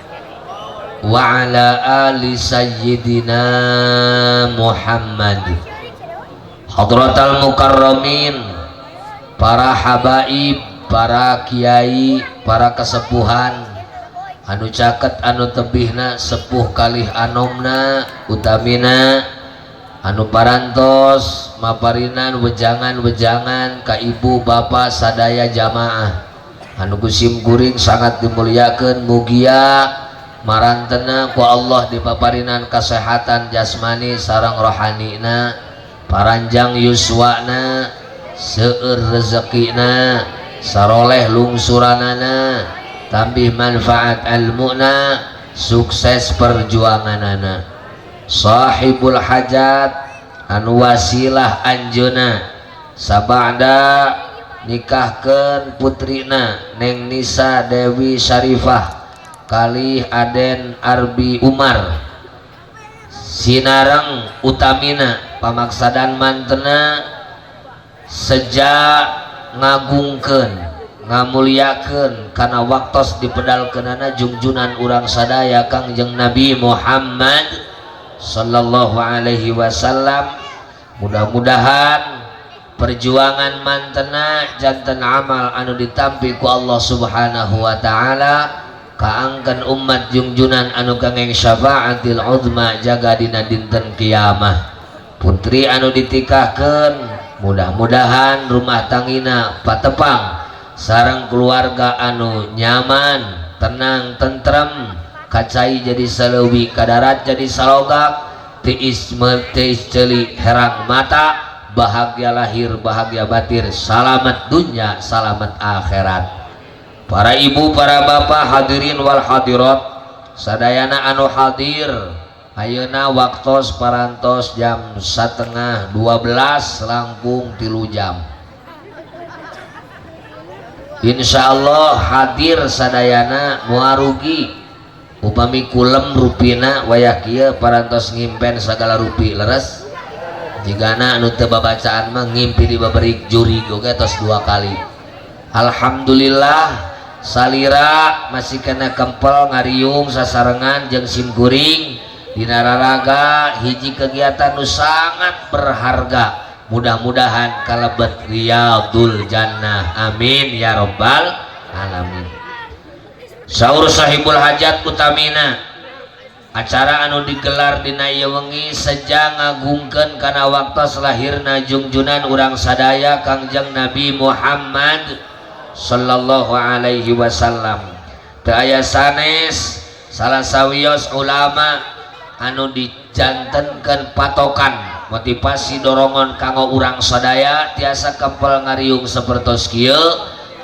wa ala ali sayyidina Muhammad. Hadratal mukarramin, para habaib, para kiai, para kesepuhan anu caket anu tebihna sepuh kalih anomna utamina anu parantos maparinan wejangan-wejangan ka ibu bapa sadaya jamaah anu kusim kuring sangat dimuliakeun, mugia marantena ku Allah dipaparinan kesehatan jasmani sareng rohanina, paranjang yuswana, seueur rezekina, saroleh lungsuranana, tambih manfaat ilmuna, sukses perjuanganana. Sahibul hajat anu wasilah anjeuna sabada nikahkeun putrina Neng Nisa Dewi Syarifah kalih Aden Arbi Umar sinareng utamina pamaksadan mantena sejak ngagungkeun ngamuliakeun kana waktos dipedalkeunana junjunan urang sadaya Kangjeng Nabi Muhammad sallallahu alaihi wasallam. Mudah-mudahan perjuangan mantena janten amal anu ditampi ku Allah subhanahu wa ta'ala kaangkan umat junjunan anu kangeng syafaatil uzma jaga dina dinten kiamah. Putri anu ditikahkeun mudah-mudahan rumah tangina patepang sareng keluarga anu nyaman, tenang, tentrem, kacai jadi saleuwi, kadarat jadi salogak, tiis celi herang mata, bahagia lahir, bahagia batir, salamat dunya, salamat akhirat. Para ibu, para bapak, hadirin wal hadirat, sadayana anu hadir, ayeuna waktos parantos jam 11:30 langkung 3 jam. Insyaallah hadir sadayana muarugi upami kulem rupina wayah kieu parantos ngimpen sagala rupi leres. Jigana anu teu babacaan mah ngimpi dibabari juri oge tos 2 kali. Alhamdulillah salira masih kena kempel ngariung sasarengan jeung simkuring dina raraga hiji kegiatan nu sangat berharga. Mudah-mudahan kalebet riyadul jannah, amin ya rabbal alamin. Saur sahibul hajat utamina acara anu digelar dina ieu wengi seja ngagungkeun kana waktos lahirna junjunan urang sadaya Kangjeng Nabi Muhammad sallallahu alaihi wasallam. Teu aya sanes salah sawios ulama anu dijantenkeun patokan motivasi dorongan kanggo urang sadaya tiasa kempel ngariung sapertos kieu.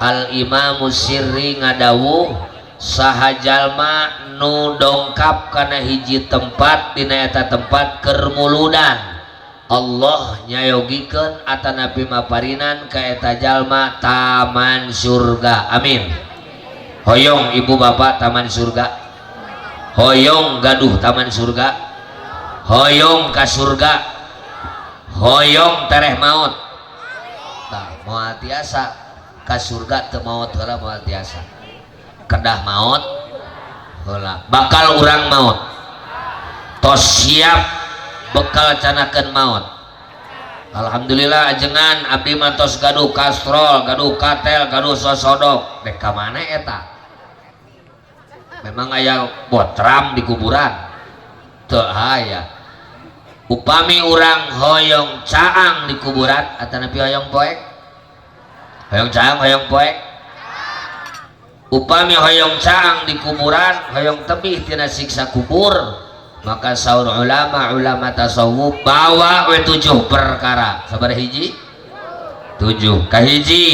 Al Imam Sirri ngadawuh saha jalma nu dongkap kana hiji tempat dina eta tempat keur muludan Allah nyayogikeun atanapi maparinan ka eta jalma taman surga, amin. Hoyong ibu bapak taman surga, hoyong gaduh taman surga, hoyong ka surga, hoyong tereh maut. Tah moal tiasa ka surga teu maut heula, moal tiasa kedah maut heula, bakal urang maut tos siap bekal canakeun maut. Alhamdulillah ajengan abdi mah tos gaduh kastrol, gaduh katel, gaduh sosodok, dek ka mana eta? Memang aya botram di kuburan? Teu aya. Upami urang hoyong caang di kuburan atanapi hoyong poek? Hoyong caang, hoyong poek? Upami hoyong caang di kuburan, hoyong tebih tina siksa kubur, maka saur ulama tasawuf bawa we 7 perkara. Sabar hiji? 7. Kahiji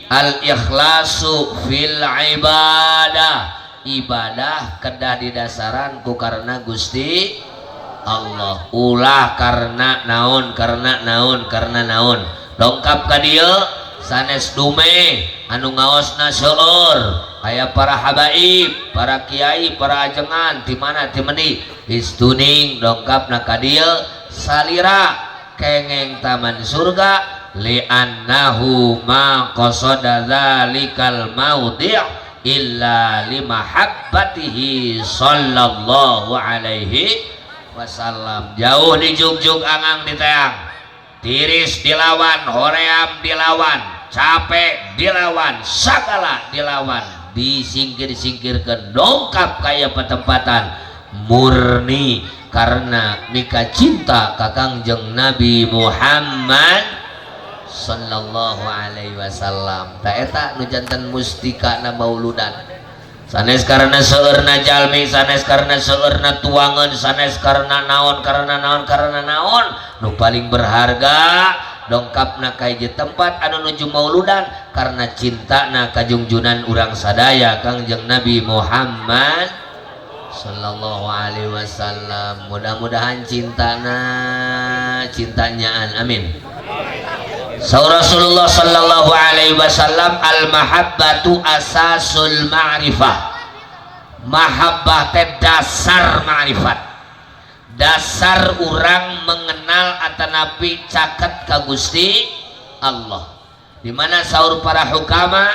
al ikhlasu fil ibadah, ibadah kedah didasaran ku karena Gusti Allah. Ulah karena naon, karena naon, karena naon. Dongkap ka dieu sanes dume anu ngaosna seueur aya para habaib, para kiai, para ajengan di mana di meuni istuning dongkapna ka dieu salira kengeng taman surga li'annahu ma qasada dzalikal maudhi' illa limahabbatihi sallallahu alaihi wasallam. Jauh di jugjug angang diteang, tiris dilawan, hoream dilawan, capek dilawan, sagala dilawan, disingkir-singkirkan, dongkap kaya petempatan murni karena mika cinta ka Kangjeng Nabi Muhammad sallallahu alaihi wasallam. Ta eta nu janten mustika na mauludan. Sanes karena seueurna jalmi, sanes karena seueurna tuangan, sanes karena naon, karena naon, karena naon. Nu paling berharga dongkapna ka hiji tempat anu nuju mauludan karena cintana ka junjunan urang sadaya Kangjeng Nabi Muhammad sallallahu alaihi wasallam. Mudah-mudahan cintana cintanyaan, amin. Saur Rasulullah sallallahu alaihi wasallam al mahabbatu asasul ma'rifah. Mahabbah teh dasar ma'rifat, dasar urang mengenal atanapi caket ka Gusti Allah. Dimana saur para hukama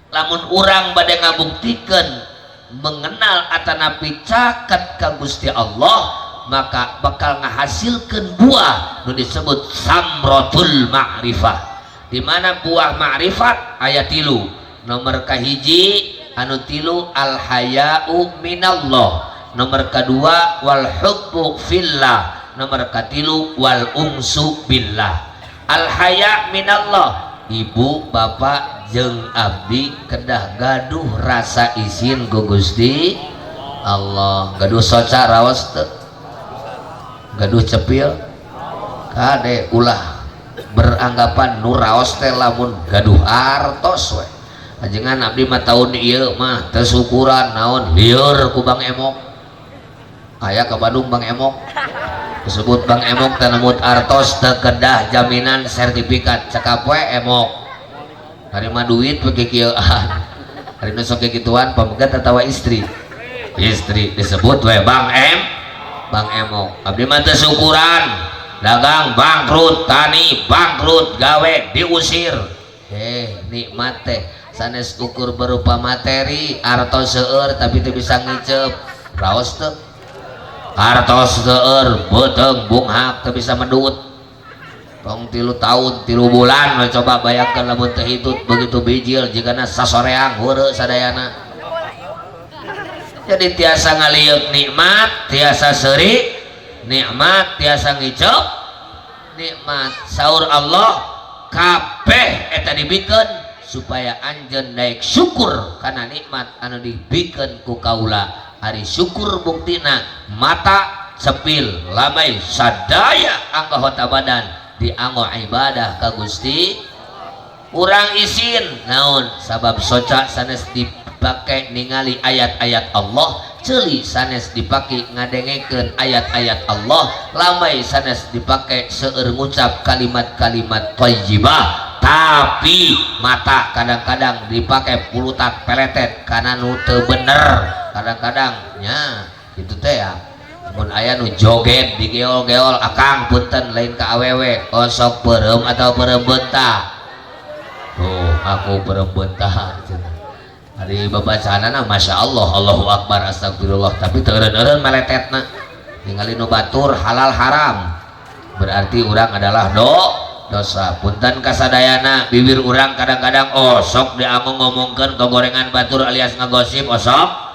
lamun urang bade ngabuktikeun mengenal atanapi caket ka Gusti Allah, maka bakal ngahasilkeun buah nu disebut samratul ma'rifah. Di mana buah ma'rifat aya 3. Nomor kahiji anu tilu al haya'u minallah, nomor kedua wal hubbu fillah, nomor katilu wal unsu billah. Al haya minallah, ibu bapak jeung abdi kedah gaduh rasa izin ku Gusti Allah. Gaduh soca raos teu, gaduh cepil kade ulah beranggapan nu raos teh lamun gaduh artos we. Ajengan abdi mah taun ieu mah teu syukuran naon lieur ku Bang Emok. Aya ka Bandung Bang Emok disebut Bang Emok tanamut artos teu kedah jaminan sertifikat cekap we Emok harima duit pake kieu hari nu sok kituan pamegat atawa istri disebut we Bang Emok. Abdi mah teu syukuran dagang bangkrut, tani bangkrut, gawe diusir. Nikmat teh sanes ukur berupa materi, artos seueur tapi teu bisa ngicep raos teu. Artos seueur beuteng bunghak teu bisa medut. Tong 3 tahun 3 bulan we coba bayangkeun lamun teu hitut begitu bijil jigana sasoreang heureuh sadayana. Jadi tiasa ngaliuk nikmat, tiasa seuri nikmat, tiasa ngicep nikmat. Saur Allah kabeh eta dibikeun supaya anjeun daek syukur kana nikmat anu dibikeun ku kaula. Hari syukur buktina mata cepil lamai sadaya anggota badan dianggo ibadah ka Gusti. Urang isin naon sabab soca sanes dipake ningali ayat-ayat Allah, ceuli sanes dipake ngadengekeun ayat-ayat Allah, lamai sanes dipake seueur ngucap kalimat-kalimat thayyibah. Tapi mata kadang-kadang dipakai pulutak peletet karena nu teu bener, kadang-kadang nya itu teh ya mun aya nu joget digeol-geol akang punten lain ka awewe osok peureum atau peureum beunta. Tuh aku peureum beunta hari babacaanana Masya Allah Allahu Akbar astagfirullah tapi teu eureun-eureun meletetna ningali nu batur halal haram berarti urang adalah dosa. Punten kasadayana bibir urang kadang-kadang osok dianggo ngomongkeun kegorengan batur alias ngagosip osok.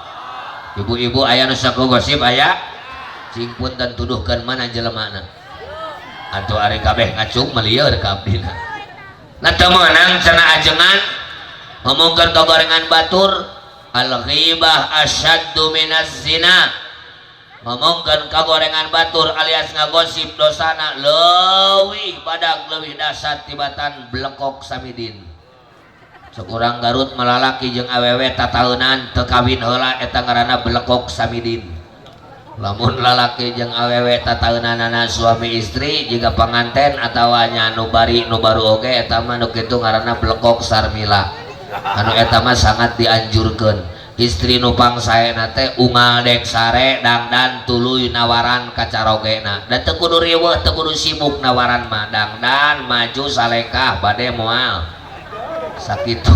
Ibu-ibu aya nu sok gosip aya cing punten tuduhkeun mana jelemana atuh ari kabeh ngacung melieur ka abdina. Nah teu meunang cenah ajengan ngomongkeun kegorengan batur al ghibah asyaddu minaz zina. Ngomongkeun kagorengan batur alias ngagosip dosana leuwih badag leuwih dahsyat tibatan blekok samidin. Sok urang Garut malalaki jeung awewe tataeunan teu kawin heula eta ngaranna blekok samidin. Lamun lalaki jeung awewe tataeunanana suami istri jiga panganten atawa nya nu bari nu baru oge eta mah nu kitu ngaranna blekok sarmila. Anu eta mah sangat dianjurkeun. Istri nupang saena teh unggal dek sare dangdan tuluy nawaran kacarogena da teu kudu riweuh teu kudu sibuk nawaran mah dangdan maju salekah bade moal sakitu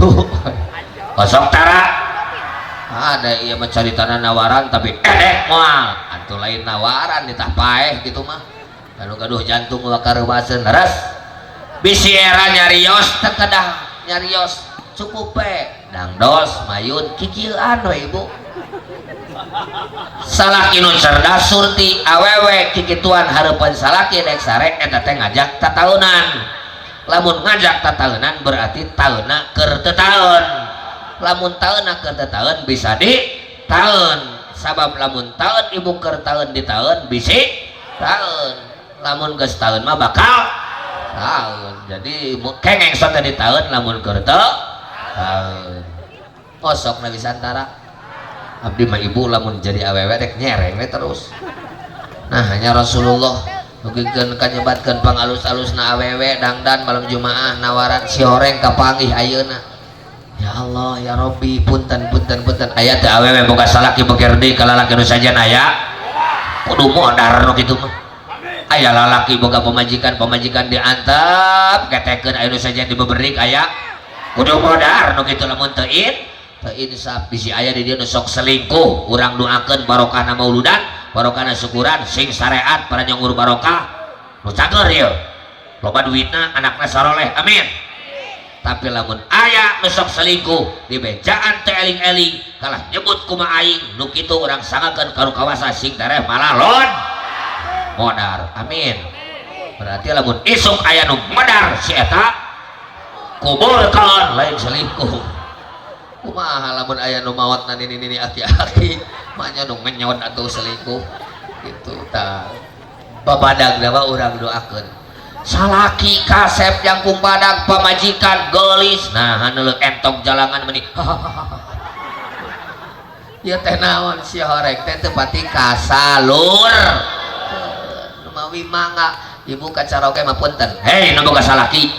kosok tara ada ieu mah caritana nawaran tapi edek moal atuh lain nawaran ditah paeh kitu mah anu gaduh jantung wakareubaseun leres bisi era nyarios teu kedah nyarios cukup dangdos mayun kikieuan we ibu salaki nu cerdas surti awewe kikituan hareupeun salaki dek sare eta teh ngajak tataeunan. Lamun ngajak tataeunan berarti taeuna keur teu taeun, lamun taeuna keur teu taeun bisa di taeun sabab lamun taeun ibu keur taeun di taeun bisi taeun lamun geus taeun mah bakal taeun. Jadi kengeng sote di taeun lamun keur teu osok Nabi Santara abdi mah ibu lamun jadi awewe dek nyereng we terus. Nah hanya Rasulullah mungkin kanyebatkeun pangalus-alusna awewe dangdan malam Jumaah nawaran si horeng kapanggih ayeuna. Ya Allah ya Robbi punten aya teh awewe boga salaki beker deui ka lalaki nu sajan aya kudu modar nu kitu mah. Aya lalaki boga pamajikan diantep ketekeun aya nu sajan dibeberik aya kudu modar nu kitu lamun teu insaf bisi aya di dieu nu sok selingkuh urang doakeun barokahna mauludan barokahna syukuran sing syariat para nyongur barokah nu cager ieu loba duitna anakna saroleh amin tapi lamun aya nusok selingkuh di bejaan teh eling-eling kalah nyebut kuma aing nu kitu urang sangakeun kanu kawasa sing tereh malah lon modar. Amin. Berarti lamun isuk aya nu modar si eta kuburkan lain selingkuh. Kumaha lamun aya nu maotna nini aki-aki manya nu ngenyot atuh selingkuh gitu tah. Babadag dawa urang doakeun salaki kasep yang kumbadag pamajikan gelis nah haneuleuh entok jalangan meuni ieu teh naon si horek teh teu pati kasalur nu mawi mangga ibu kacaroge mah punten hei nu boga salaki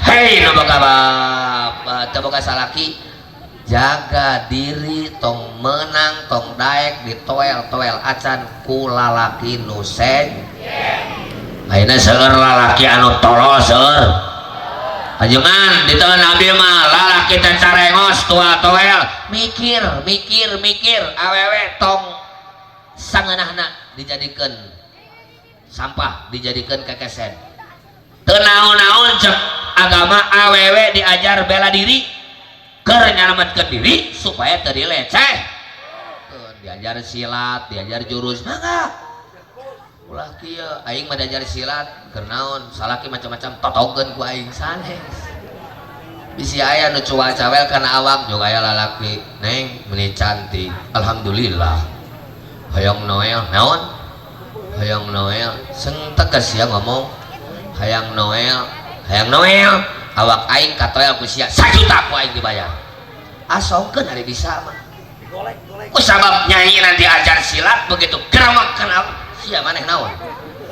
hei nu boga teu boga salaki jaga diri tong menang tong daek ditoel-toel acan ku lalaki nu seng ayeuna seueur lalaki anu tolol seueur ajengan di tahun Nabi mah lalaki teh carengos tua toel mikir awewe tong sangeunahna dijadikeun sampah dijadikeun kekesen teu naon-naon cek agama awewe diajar bela diri keur nyalametkeun diri supaya teu dileceh diajar silat diajar jurus mangga ulah kieu aing mah diajar silat keur naon salaki macam-macam totogeun ku aing sanes bisi aya nu cuaca wel kana awak juga aya lalaki neng meuni cantik alhamdulillah hoyong noel naon hoyong noel seung tegas ya ngomong hayang noel awak aing katoel ku sia 1 juta ku aing dibayar asongkeun ari bisa mah ku sabab nyai nanti ajar silat begitu geramak kana sia maneh naon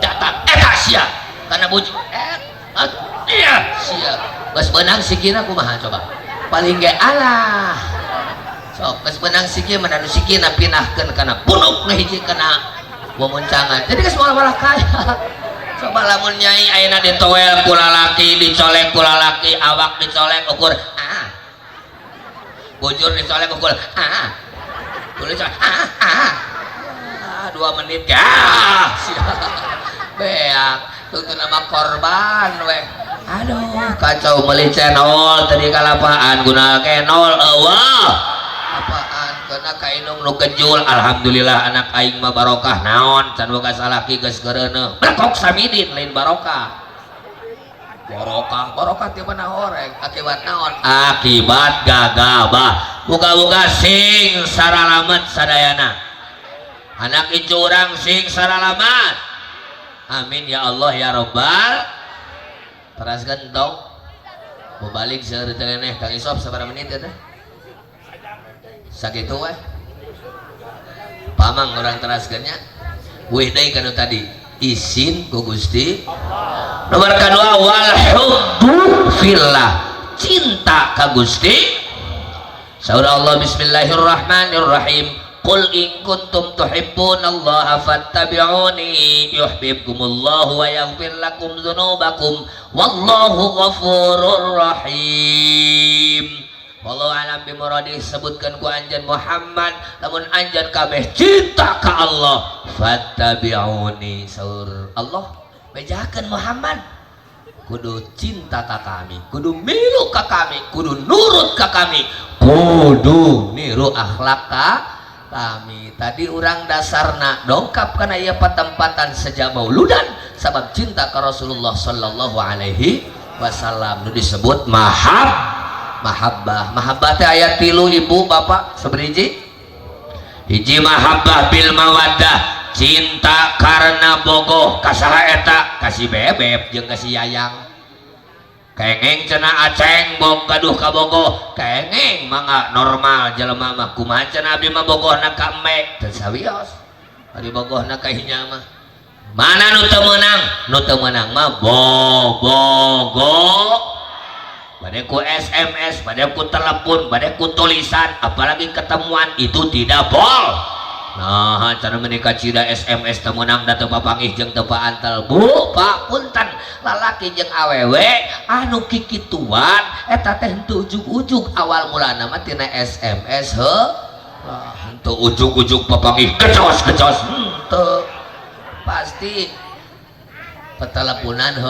datang eta sia kana bujuk iya sia geus beunang sikina kumaha coba paling ge alah sok geus beunang sikina mah anu sikina pinahkeun kana punuk nu hiji kana mumuncangan jadi geus moal-moal kaya coba lamun nyai ayeuna ditowel ku lalaki dicolek ku lalaki awak dicolek ukur bujur dicolek ukur tulis 2 menit ya beak tutu nama korban we aduh kacau meuli channel tadi kalapaan guna kenol eueuh apaan kena kainung nu kejul alhamdulillah anak aing mah barokah naon can boga salaki geus keureuneuh blekok samidin lain barokah barokah teh mana horeng akibat naon akibat gagabah buka-buka sing saralamet sadayana anak itu orang sing saralamat amin ya Allah ya Rabbal teraskan tong mau balik seueur teh neh Kang Isop sabaraha menit teh sakitu we pamang orang teraskeunnya weh deui kana tadi izin ku Gusti nomor kedua wal hubbu fillah cinta ka Gusti saur Allah bismillahirrahmanirrahim Qul in kuntum tuhibbunallaha fattabi'uni yuhibbukumullahu wa yaghfir lakum dzunubakum wallahu ghafurur rahim. Wallahu a'lam bimuradi sebutkan ku anjeun Muhammad lamun anjeun kabeh cinta ka Allah fattabi'uni saur Allah bejakeun Muhammad kudu cinta ka kami kudu milu ka kami kudu nurut ka kami kudu niru akhlak ka kami tadi orang dasarna dongkap karena ia patempatan sejak mauludan sabab cinta ke Rasulullah sallallahu alaihi wasallam nu disebut mahabbah teh aya 3 ibu bapak saberiji hiji mahabbah bil mawaddah cinta karena bogoh kasaha eta kasih bebek jeung kasih yayang kengeng cenah aceng bog gaduh ka bogoh kengeng mangga normal jelema mah kumaha cenah abdi mah bogohna ka emek teu sawios ari bogohna ka hinya mah mana nu teu meunang mah bogo bade ku SMS bade ku telepon bade ku tulisan apalagi ketemuan itu tidak bol nah cara menikah cida SMS temenang datang papanggih jeung teu paantel bu pak punten lalaki jeung awewe anu kikituan eta teh henteu ujug-ujug awal mulana mah tina SMS henteu ujug-ujug papanggih kecos henteu pasti peteleponan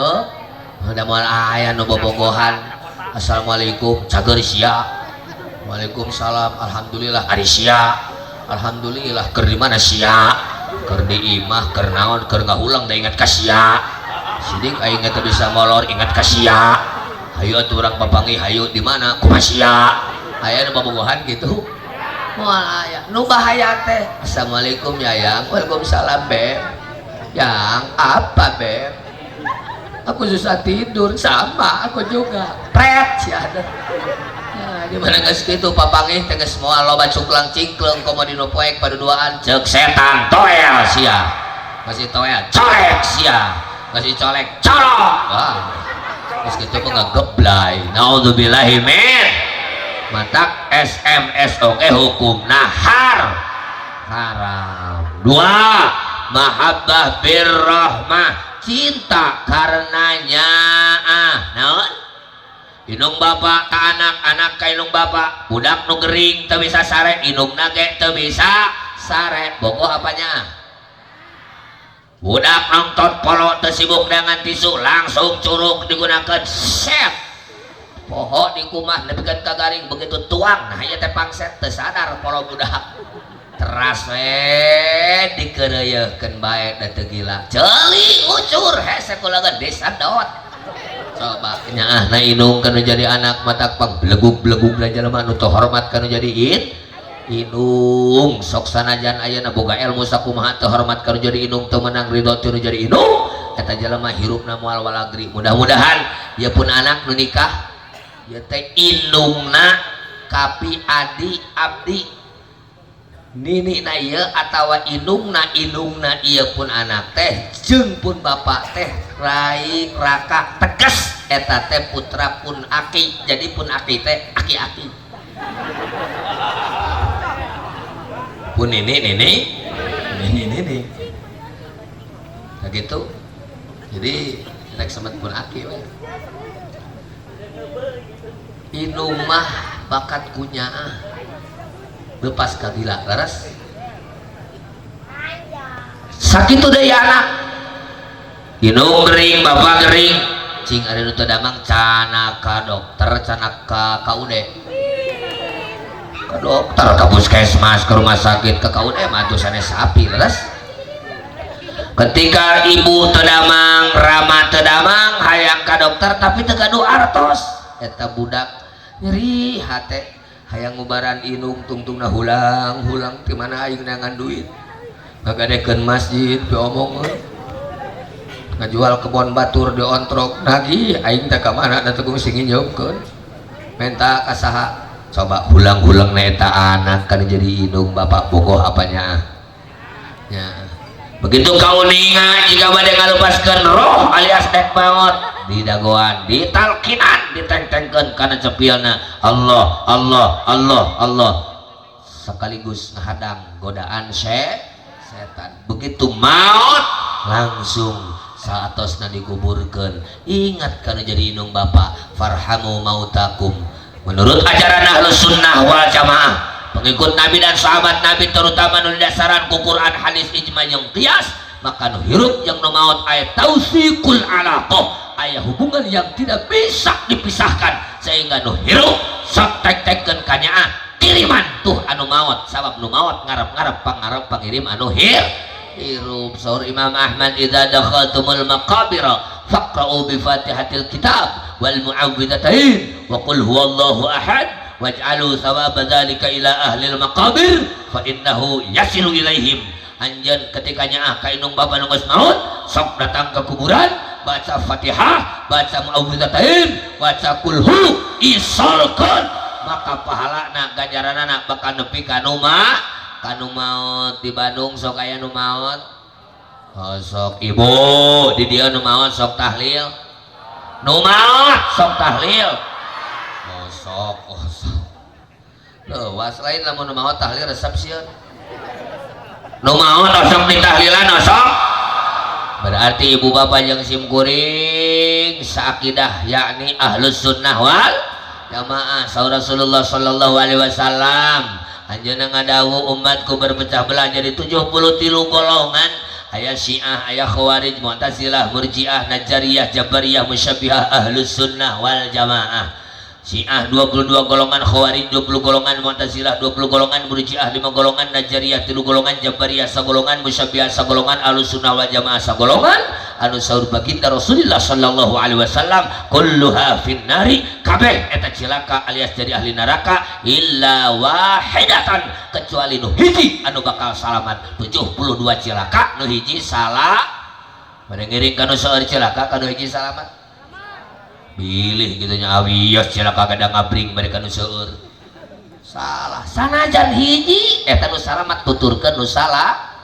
da moal aya nu bobogohan assalamualaikum cager sia. Waalaikumsalam, alhamdulillah ari sia. Alhamdulillah keur di mana sia? Keur di imah, keur naon, keur ngahulang da ingat ka sia. Sidik aing teh bisa molor ingat ka sia. Hayu atuh urang papanggih hayu di mana? Kumaha sia? Aya nu bobogohan gitu. Moal aya. Nu bahaya teh. Assalamualaikum Yayang. Waalaikumsalam Beb. Yang apa Beb? Aku susah tidur sama aku juga. Pret sih ada. Nah, di mana geus kitu papangih teh geus moal loba cuklang cingkleng komo dinu poek paduduaan ceuk setan toel sia. Masih toel colek sia. Masih colek colok. Wah. Geus kitu mah ngageblay. Naudzubillahi min. Matak SMS oke hukumna haram. Dua, mahabbah birrahmah, cinta karenanya. Naon? Inung bapak ka anak, anak ka inung bapak. Budak nu gering teu bisa sare, inung nage teu bisa sare. Bogoh apanya? Budak nonton polo teu sibuk dengan tisu, langsung curug digunakan set. Poho di kumah nepikeun ka garing begitu tuang, nah ieu teh pangset teu sadar polo budak. Teras we dikeureuyeukkeun bae da teu gila. Ceuli ucur hese kulagan disadot. Coba nyaah na inung kana jadi anak matak pang blegug-blegug da jelema nu teu hormat kana jadi inung. Sok sanajan ayeuna boga ilmu sakumaha teu hormat kana jadi inung teu menang ridho teu jadi inung. Eta jelema hirupna moal walagri. Mudah-mudahan ieu pun anak nu nikah ya teh inungna kapi adi abdi nini na ieu atawa inungna ieu pun anak teh jeung pun bapak teh rai raka tegas eta teh putra pun aki jadi pun aki teh aki-aki pun nini begitu jadi rek semet pun aki we. Inung mah bakat kunyaah lepas kagila laras sakitu deui anak inung gering bapak gering cing ari nu teu damang cana ka dokter cana ka KUD ka dokter ka puskesmas ke rumah sakit ke KUD mah atuh sanes sapi laras ketika ibu teu damang rama teu damang hayang ka dokter tapi teu gaduh artos eta budak nyeri hate hayang ngubaran inung tungtungna hulang ti mana aing nangan duit ngagadekeun masjid pe omong ngajual kebon batur di ontrok nagih aing teh ka mana da teu sing nginjaukeun menta ka saha coba hulang-hulang na eta anak kana jadi inung bapak bogoh apanya nya begitu kauningan jika bade ngalupaskeun roh alias dek maot di dagoan ditalkinan ditentengkeun kana cepielna Allah sekaligus ngahadang godaan setan begitu maut langsung saatosna dikuburkeun ingat kana jadi inung bapak farhamu mautakum menurut ajaran Ahlus Sunnah wal Jamaah pengikut Nabi dan sahabat Nabi terutama nu dasaran ku Quran hadis ijma jeung qiyas maka nu hirup yang nu maut aya tausiqul alaqah aya hubungan yang tidak bisa dipisahkan sehingga nu hirup sok tek-tekkeun ka nyaah kiriman tuh anu maot sabab nu maot ngarep-ngarep pangarep pangirim anu hirup saur Imam Ahmad idza dakhaltumul maqabira faqra'u bi fatihatil kitab wal mu'awwidhatain wa qul huwallahu ahad waj'alu thawaba dzalika ila ahlil maqabir fa innahu yasilu ilaihim anjeun ketika nyaah ka inung bapa nu geus maut sok datang ke kuburan baca Fatihah baca mu'awwidhatain baca kulhu isolkeun maka pahalana ganjaranana bakal nepi ka nu maut di Bandung sok aya nu maut sok ibu di dieu nu maut sok tahlil nu maut sok tahlil sok leuwas lain lamun nu maot tahlil resep sieun nu maot sok ditahlilan sok berarti ibu bapak yang simkuring saakidah yakni Ahlus Sunnah wal Jamaah saur Rasulullah sallallahu alaihi wasallam anjeunna ngadawu umatku berpecah belah jadi 73 golongan aya Syiah aya Khawarij Mu'tazilah Murji'ah Najariyah Jabariyah Musyabbihah Ahlus Sunnah wal Jamaah Syiah 22 golongan, Khawarij 20 golongan, Mu'tazilah 20 golongan, Murji'ah 5 golongan, Najariyah 3 golongan, Jabariyah 1 golongan, Musyabbihah 1 golongan, Ahlussunnah wal Jamaah 1 golongan. Anu saur baginda Rasulullah sallallahu alaihi wasallam kulluha finnari, kabeh eta cilaka alias jadi ahli neraka illa wahidatan, kecuali nu hiji anu bakal salamat. 72 cilaka, nu hiji salah. Mane ngiring kana saeur cilaka, kana hiji salamat. Pilih gitunya awios cilaka kadang ngabring mereka nu seueur salah sanajan hiji eta nu salamat tuturkeun nu salah.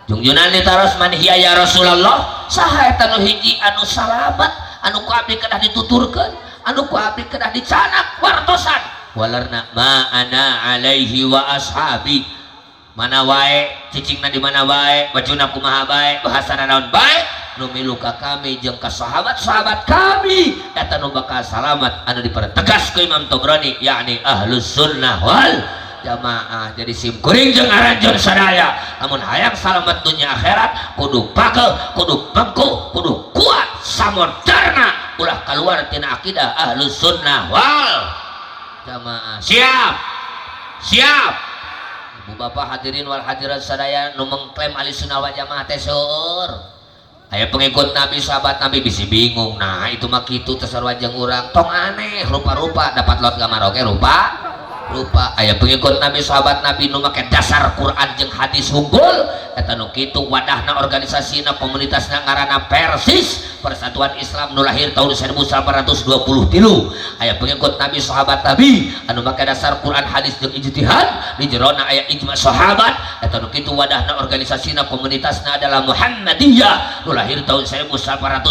Junjunan ditaros man hiya ya Rasulullah, saha eta nu hiji anu salamat anu ku abdi kedah dituturkeun, anu ku abdi kedah dicanak wartosan walarna ma ana alaihi wa ashabi, mana wae cicingna di mana wae, bajuna kumaha bae, bahasana naon bae, nu milu ka kami jeung ka sahabat-sahabat kami eta nu bakal salamat anu dipertegas ku Imam Tabrani yakni Ahlus Sunnah wal Jamaah. Jadi sim kuring jeung aranjeun sadaya lamun hayang salamat dunya akhirat kudu pake, kudu bengku, kudu kuat samodarna ulah keluar tina akidah Ahlus Sunnah wal Jamaah. Siap siap Ibu bapak hadirin wal hadirat sadaya nu mengklaim Ahlus Sunnah wal Jamaah teh seueur aya pengikut Nabi, sahabat Nabi bisi bingung. Nah itu mah kitu terserah jeung urang tong aneh rupa-rupa dapat lot gamar oke rupa aya pengikut Nabi, sahabat Nabi nu make dasar Quran jeung hadis unggul eta nu kitu wadahna organisasina komunitasna ngaranna Persis, Persatuan Islam nu lahir tahun 1923. Aya pengikut Nabi, sahabat Nabi anu make dasar Quran hadis jeung ijtihad di jerona aya ijma sahabat eta nu kitu wadahna organisasina komunitasna adalah Muhammadiyah nu lahir tahun 1912.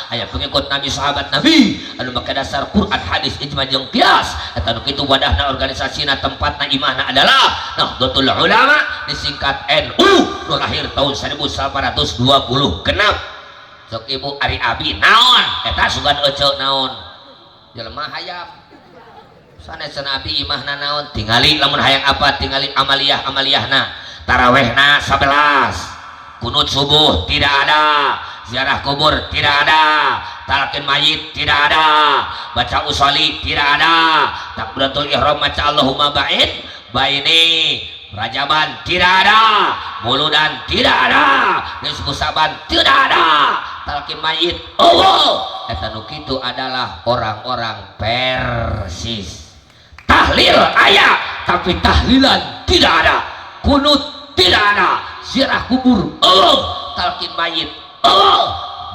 Aya pengikut Nabi, sahabat Nabi anu make dasar Quran hadis ijma jeung qiyas eta nu kitu wadah organisasinya tempatna imahna adalah Nahdlatul Ulama disingkat NU nu lahir tahun 1920 genap. Sok ibu Ari Abi naon eta sugan ece naon jelema hayam sanes Nabi imahna naon tingali lamun hayang apa tingali amaliyahna tarawehna 11 kunut subuh tidak ada, ziarah kubur tidak ada, talqin mayit tidak ada, baca usolli tidak ada, takbiratul ihram maca Allahumma ba'id baini, rajaban tidak ada, muludan tidak ada, nisfu saban tidak ada, talqin mayit eta nu kitu adalah orang-orang Persis. Tahlil aya tapi tahlilan tidak ada, kunut tidak ada, ziarah kubur talqin mayit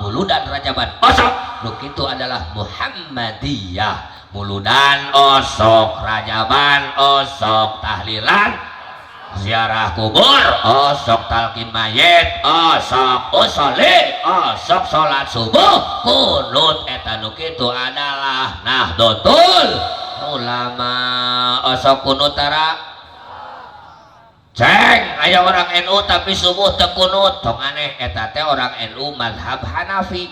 muludan rajaban osok nu kitu adalah Muhammadiyah. Muludan osok, rajaban osok, tahlilan ziarah kubur osok, talqin mayit osok, usolli osok, salat subuh kunut eta nu kitu adalah Nahdlatul Ulama. Osok kunut tara ceng aya orang NU tapi subuh teu kunut tong aneh eta teh orang NU mazhab Hanafi.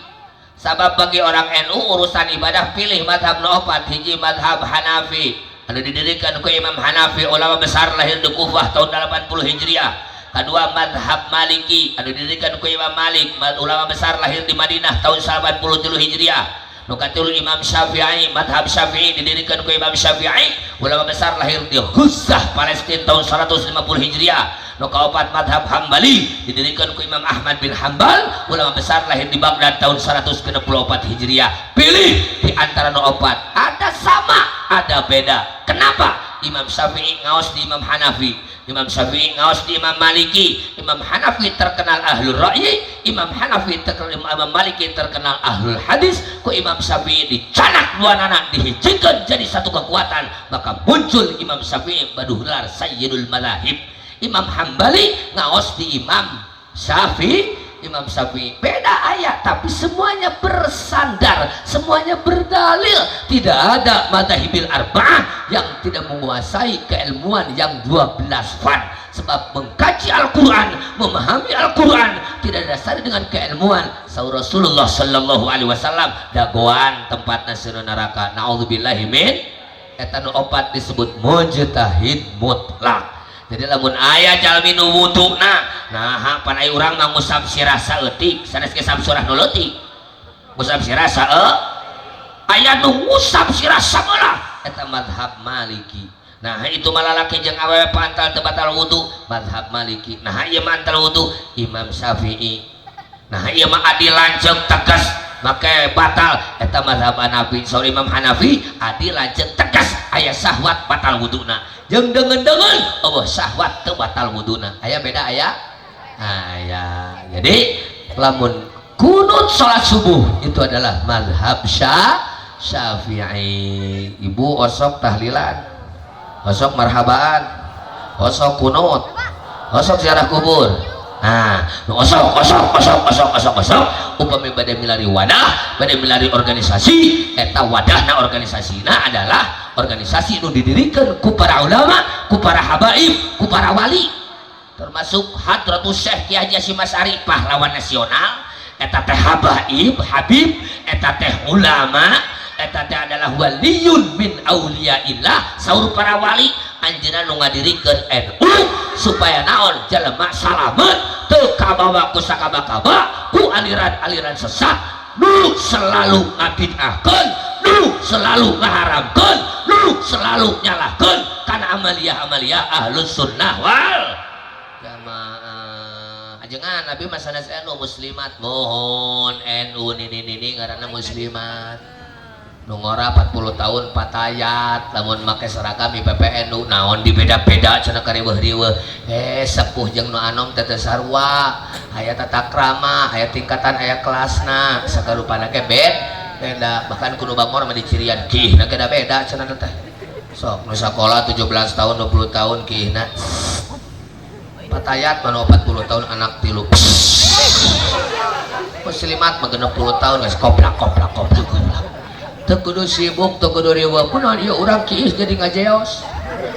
Sabab bagi orang NU urusan ibadah pilih mazhab nu opat, hiji mazhab Hanafi anu didirikan ku Imam Hanafi ulama besar lahir di Kufah tahun 80 Hijriah. Kedua mazhab Maliki anu didirikan ku Imam Malik ulama besar lahir di Madinah tahun 83 Hijriah. Nu katilu Imam Syafi'i mazhab Syafi'i didirikan ku Imam Syafi'i ulama besar lahir di Ghuzzah Palestina tahun 150 Hijriah. Nu kaopat mazhab Hambali didirikan ku Imam Ahmad bin Hambal ulama besar lahir di Baghdad tahun 164 Hijriah. Pilih di antara nu opat, ada sama ada beda. Kenapa? Imam Syafi'i ngaos di Imam Hanafi, Imam Syafi'i ngaos di Imam Maliki. Imam Hanafi terkenal ahlul ra'yi, Imam Hanafi terkenal, Imam Maliki terkenal ahlul hadis. Ku Imam Syafi'i dicanak dua anak dihijikeun jadi satu kekuatan, maka muncul Imam Syafi'i baduhlar Sayyidul Malahib. Imam Hambali ngaos di Imam Syafi'i, Imam Syafi'i beda ayat tapi semuanya bersandar, semuanya berdalil. Tidak ada madhahibil arba'ah yang tidak menguasai keilmuan yang 12 fan. Sebab mengkaji Al-Quran, memahami Al-Quran tidak dasar dengan keilmuan. Saur Rasulullah sallallahu alaihi wasallam dagoan tempatna seueur neraka. Naudzubillahi min eta nu opat disebut mujtahid mutlak. Jadi lamun aya jalmi nu wuduna nah pan aya urang mah musab sirah saeutik sanes ke samsurah nu leutik musab sirah aya nu ngusap sirah sameula eta mazhab Maliki. Nah itu malalaki jeung awewe pantal teu batal wudu mazhab Maliki. Nah ieu mantal wudu Imam Syafi'i. Nah ieu mah adi lanceuk tegas make batal eta mazhab Hanafi. Saur Imam Hanafi adi lanceuk tegas aya syahwat batal wuduna. Jeung deungeun-deungeun eueuh syahwat teu batal wuduna. Aya beda aya? Aya. Jadi lamun kunut salat subuh itu adalah mazhab Syafi'i. Ibu osok tahlilan, osok marhabaan, osok kunut, osok ziarah kubur. Nah, osok upami bade milari wadah, bade milari organisasi, eta wadahna organisasina adalah organisasi nu didirikan ku para ulama, ku para habaib, ku para wali. Termasuk Hadratus Syekh Ki Haji Hasyim Asy'ari pahlawan nasional, eta teh habaib, habib, eta teh ulama, eta teh adalah waliyun min auliyaillah. Saur para wali anjeunna nu ngadirikeun NU supaya naon jelema salamet teu kabawa ku sakaba-kaba ku aliran-aliran sesat nu selalu ngabid'ahkeun, nu selalu ngaharamkeun, nu selalu nyalahkeun kana amalia-amalia ahlus sunnah wal jamaah. Ajengan Nabi masanes NU muslimat mohon NU nini ngaranna muslimat. Nungora 40 tahun patayat lamun make seragam IPPNU naon dibeda-beda cenah kariweuh-riweuh sepuh jeung nu anom teh sarua aya tata krama aya tingkatan aya kelasna sakarupana ge beda bahkan kudu bangor mah dicirian kihna ge da beda cenah teh sok nu sakola 17 tahun 20 tahun kihna patayat mah 40 tahun anak tilu muslimat mah 60 tahun geus koplak teu kudu sibuk teu kudu riweuh kunaon ieu urang kiis jadi ngajeos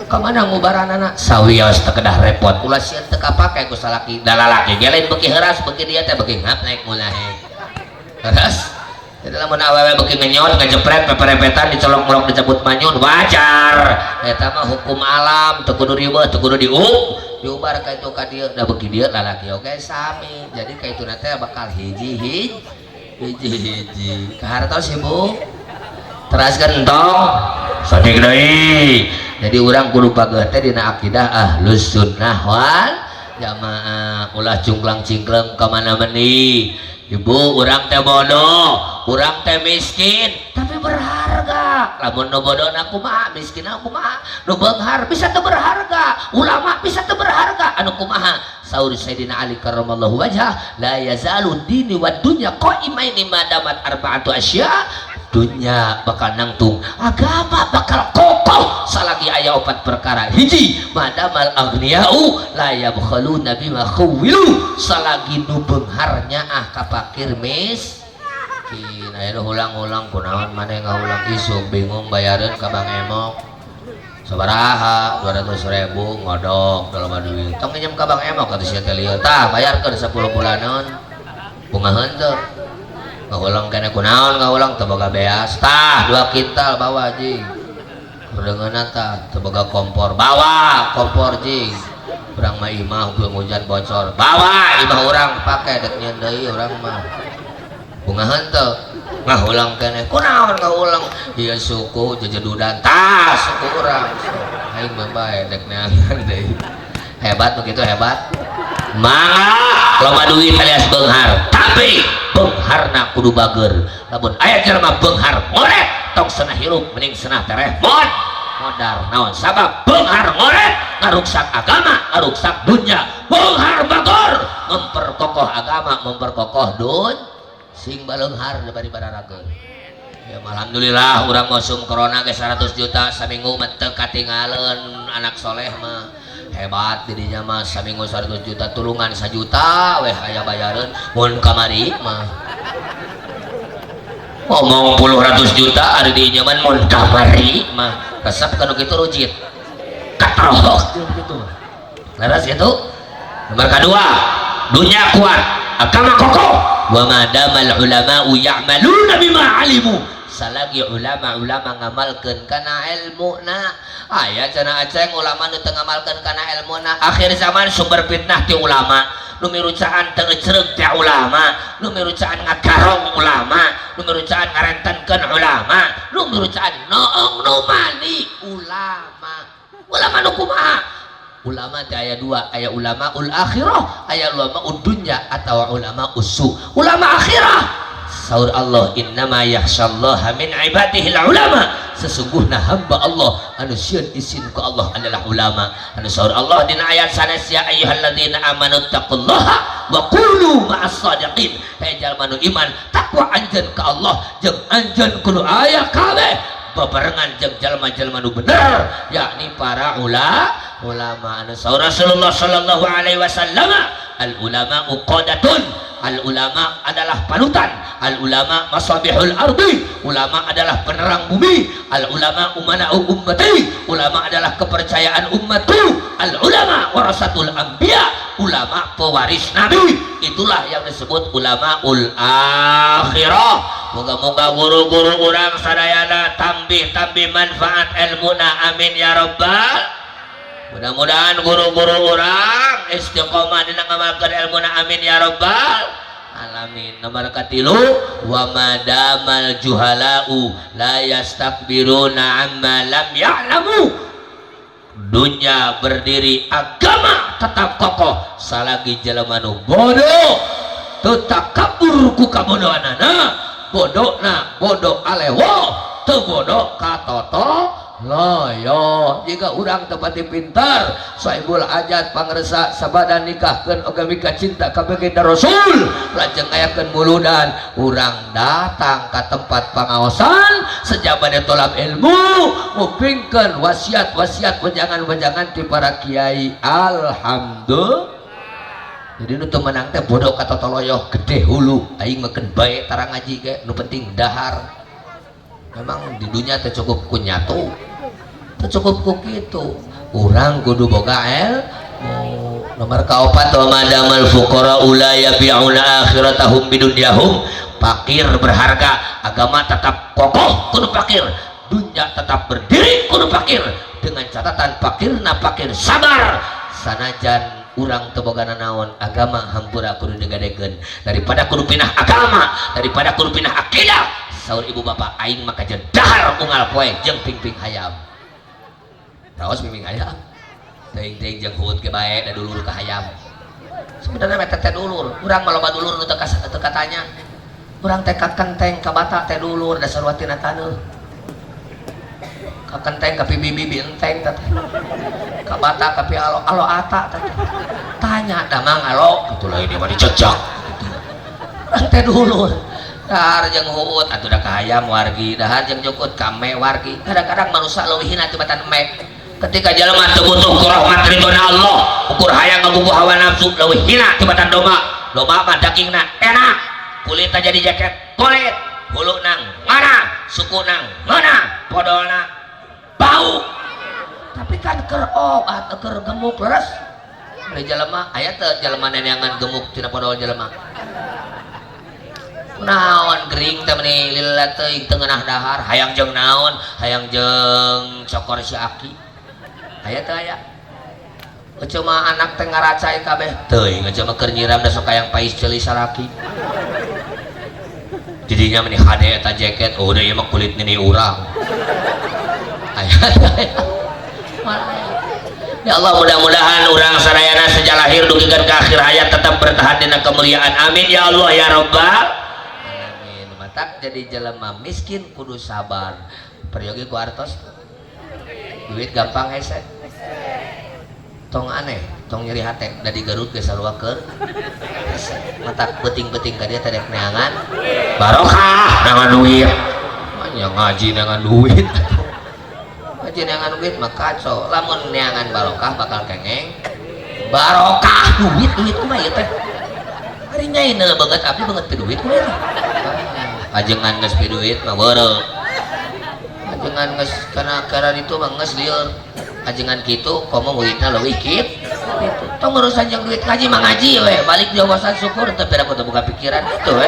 ka mana ngubaranana sawios teu kedah repot ulah sieun teu kapake ku salaki da lalaki ge lain beuki heuras beuki dia teh beuki ngap naik mulahe terus jadi lamun awewe beuki ngenyot ngajepret peperepetan dicolok-colok dicabut manyun wajar eta mah hukum alam teu kudu riweuh teu kudu diubar ka itu ka dieu da beuki dieu lalaki oge sami jadi ka itu teh bakal hiji kahartos ibu teraskan entong sadik deui jadi urang kudu pageuh teh dina akidah ahlus sunnah wal jamaah ulah cungklang-cingkleng ka mana meni ibu urang teh bodoh urang teh miskin tapi berharga lamun nu bodohna kumaha miskinna kumaha nu beunghar bisa teu berharga ulama bisa teu berharga anu kumaha saur Sayyidina Ali karramallahu wajhah la yazalu dini wad dunya qaimaini madamat arba'atu asya dunya bakal nangtung agama bakal kokoh salagi aya 4 perkara hiji madamal aghniyau la yabkhaluna bima khawilu salagi nu beunghar nyaah ka fakir miskin aya nu ulang-ulang kunaon maneh ngaulang isuk bingung bayareun ka Bang Emok sabaraha 200.000 ngodok dalam duit tong nginjem ka Bang Emok atuh sia teh lieu tah bayarkeun 10 bulanan bungaheun teu ngaulang kena kunaon ngaulang teu boga beas tah 2 kintal bawa jing kudengeunna tah teu boga kompor bawa kompor jing urang mah imah hujan bocor bawa imah urang pake dek nyeun deui urang mah bungaheun teu ngaulang kene kunaon ngaulang ieu suku jejedudan tah suku urang aing mah bae dek neangan deui hebat begitu hebat mangga loba duit alias beunghar tapi beungharna kudu bager lamun aya jelema beunghar ngorek tong senah hirup mending senah tereh modar naon sabab beunghar ngorek ngaruksak agama ngaruksak dunya beunghar bagor memperkokoh agama memperkokoh sing baleunghar dibari bararageun ya alhamdulillah urang mosum corona ge 100 juta saminggu mah teu katinggalan anak soleh mah hebat didinya mah saminggu 100 juta tulungan 1 juta weh aya bayareun mun kamari mah ngomong puluh ratus juta ada di nyaman mun kamari mah resep kanu kitu rujit katrok gitu laras gitu nomor kedua dunia kuat agama kokoh wa madamal ulama'u ya'maluna bima alimu salagi ulama-ulama ngamalkeun kana ilmuna aya cenah aceng ulama nu teu ngamalkeun kana ilmuna akhir zaman sumber fitnah ti ulama nu mirucaan teu ecreug ti ulama nu mirucaan ngagarong ulama nu nu mirucaan ngarentenkeun ulama, nu mirucaan noong nu mani ulama nu kumaha? Ulama teh aya dua, aya ulama ul akhirah, aya ulama dunya atau ulama usu. Ulama akhirah saur Allah, innama yakhsyallaha min ibadihil ulama, sesungguhna hamba Allah anu sieun isin ku Allah adalah ulama. Anu saur Allah dina ayat sanes, ya ayyuhalladzina amanu taqullaha wa qulu ma'as shadiqin. Hei jalma nu iman, takwa anjeun ka Allah jeung anjeun kudu aya kabeh babarengan jeung jalma-jalma nu bener, yakni para ulama. Anu saur Rasulullah sallallahu alaihi wasallam, al ulama uqadatun, al ulama adalah panutan, al ulama masabihul ardi, ulama adalah penerang bumi, al ulama umana'u ummati, ulama adalah kepercayaan umatku, al ulama warasatul anbiya, ulama pewaris nabi. Itulah yang disebut ulama ul akhirah. Moga-moga guru-guru urang sadayana tambih manfaat ilmuna, amin ya rabbal. Mudah-mudahan guru-guru urang istiqomah dina ngamalkeun ilmuna, amin ya rabbal alamin. Nomor katilu, wa madamal juhalau la yastakbiruna amma lam ya'lamu. Dunia berdiri, agama tetap kokoh salagi jelema nu bodoh teu takabur ku kabodohanana. Bodoh alewo teu bodoh katoto loyo. Jika urang tepati pintar saibul ajat pangresa sabada nikahkeun oge mika cinta ka baginda Rasul, lajeng ayakeun muludan urang datang ka tempat pangaosan sajabade tolab ilmu ngupingkeun wasiat-wasiat wejangan-wejangan ti para kiai. Alhamdulillah. Jadi nu teu menang teh bodoh katoto loyo gede hulu aing meukeun bae tara ngaji ge, nu penting dahar. Memang di dunia teh cukup ku nyatu, cukup ku kitu. Urang kudu boga ilmu. Nomor kaopat, wa madamal fuqara ula yabi'una akhiratahum bidunyahum. Fakir berharga, agama tetap kokoh kudu fakir, dunia tetap berdiri kudu fakir, dengan catatan fakirna fakir sabar. Sanajan urang teu boga naon, agama hampura kudu digadegeun daripada kudu pinah agama, daripada kudu pinah akidah. Saur ibu bapak aing maka jedahar unggal poe jeung ping-ping hayam. Raos ping-ping hayam teuing-teuing jeung huut ge bae da dulur ka hayam. Sebenarnya mah teh dulur, urang mah loba dulur nu teu katanya. Urang teh kakenteng ka bata teh dulur da sarwatina taneuh. Kakenteng ka bibi-bibi enteng teh. Ka bata ka pi alo ata teh. Tanya da mang alo, kitu lain mah dicecak. Urang teh dulur. Dahar jeung huut atuh da ka hayam wargi, dahar jeung jukut kame wargi. Kadang-kadang manusia leuwihna tibatan me. Ketika jelema teu butuh ku rahmat ridona Allah, ukur hayang ngabubuh hawa nafsu leuwihna tibatan domba. Domba mah dagingna enak, kulitna jadi jaket kulit, hulu nang mana, suku nang mana, podolna bau. Tapi kan keur atau keur gemuk leres. Ari jelema aya teu jelema neneangan gemuk tina podol jelema. Naon gering teh meuni lila teuing teu ngeunah dahar, hayang jeung naon, hayang jeung cokor si aki. Aya teu aya? Cuma anak teh ngaracai kabeh teuing, cuma keur nyiram da sok hayang pais ceuli salaki. Didinya meuni hade eta jaket, oh da ieu mah kulit nini urang. Aya teu aya? Ya Allah, mudah-mudahan urang sadayana sejak lahir dugikeun ka akhir hayat tetap bertahan dina kemuliaan, amin ya Allah ya rabbal. Tak jadi jelema miskin kudu sabar. Peryogi ku artos duit gampang hese tong aneh tong nyeri hate da digarut ge sarua keur mata beuting-beuting ka dieu teh dek neangan barokah nangan duit. Nya ngaji nangan duit. Ngaji nangan duit mah kacau, lamun neangan barokah bakal kengeng. Barokah duit mah ieu teh ari nyaina banget abdi banget pi duit mah eta. Ajengan geus pi duit mah beureuh. Ajengan geus kana ditu mah geus lieur. Ajengan kitu komo muridna leuwih kitu. Tong urusan jeung duit ngaji mah ngaji we, balik jawasan syukur teu pira kudu boga pikiran kitu we.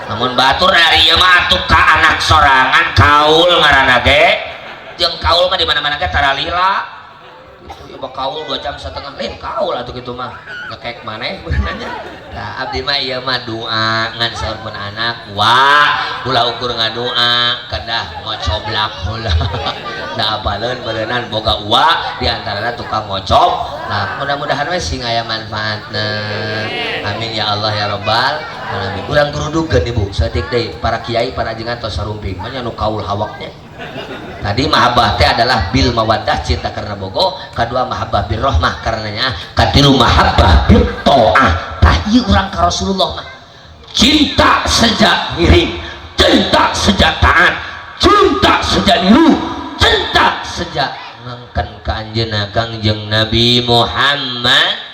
Namun batur dari ieu mah atuh ka anak sorangan kaul ngaranna ge. Jeung kaul mah di mana-mana ge tara lila. Kitu coba kaul 2 jam setengah lain kaul atuh kitu mah ngekek maneh beunanya. Nah abdi mah ieu mah doa ngan saurkeun anak wah ulah ukur ngadoa kedah ngocoblak heula. Da apaleun beureunan boga uwa di antarana tukang ngocop. Nah mudah-mudahan we sing aya manfaatna. Amin ya Allah ya rabbal alamin. Urang gurudukeun Ibu saeutik deui para kiai para ajengan tos sarumping mah nu kaul hawaknya. Tadi mahabbah teh adalah bil mawaddah cinta karena bogo, kedua mahabbah bir rahmah karenanya, katilu mahabbah bir ta'ah. Tah ieu urang ka Rasulullah mah cinta sejak ngiring, cinta sejak taat, cinta sejak niru, cinta sejak ngangkan ka anjeunna Kangjeng Nabi Muhammad.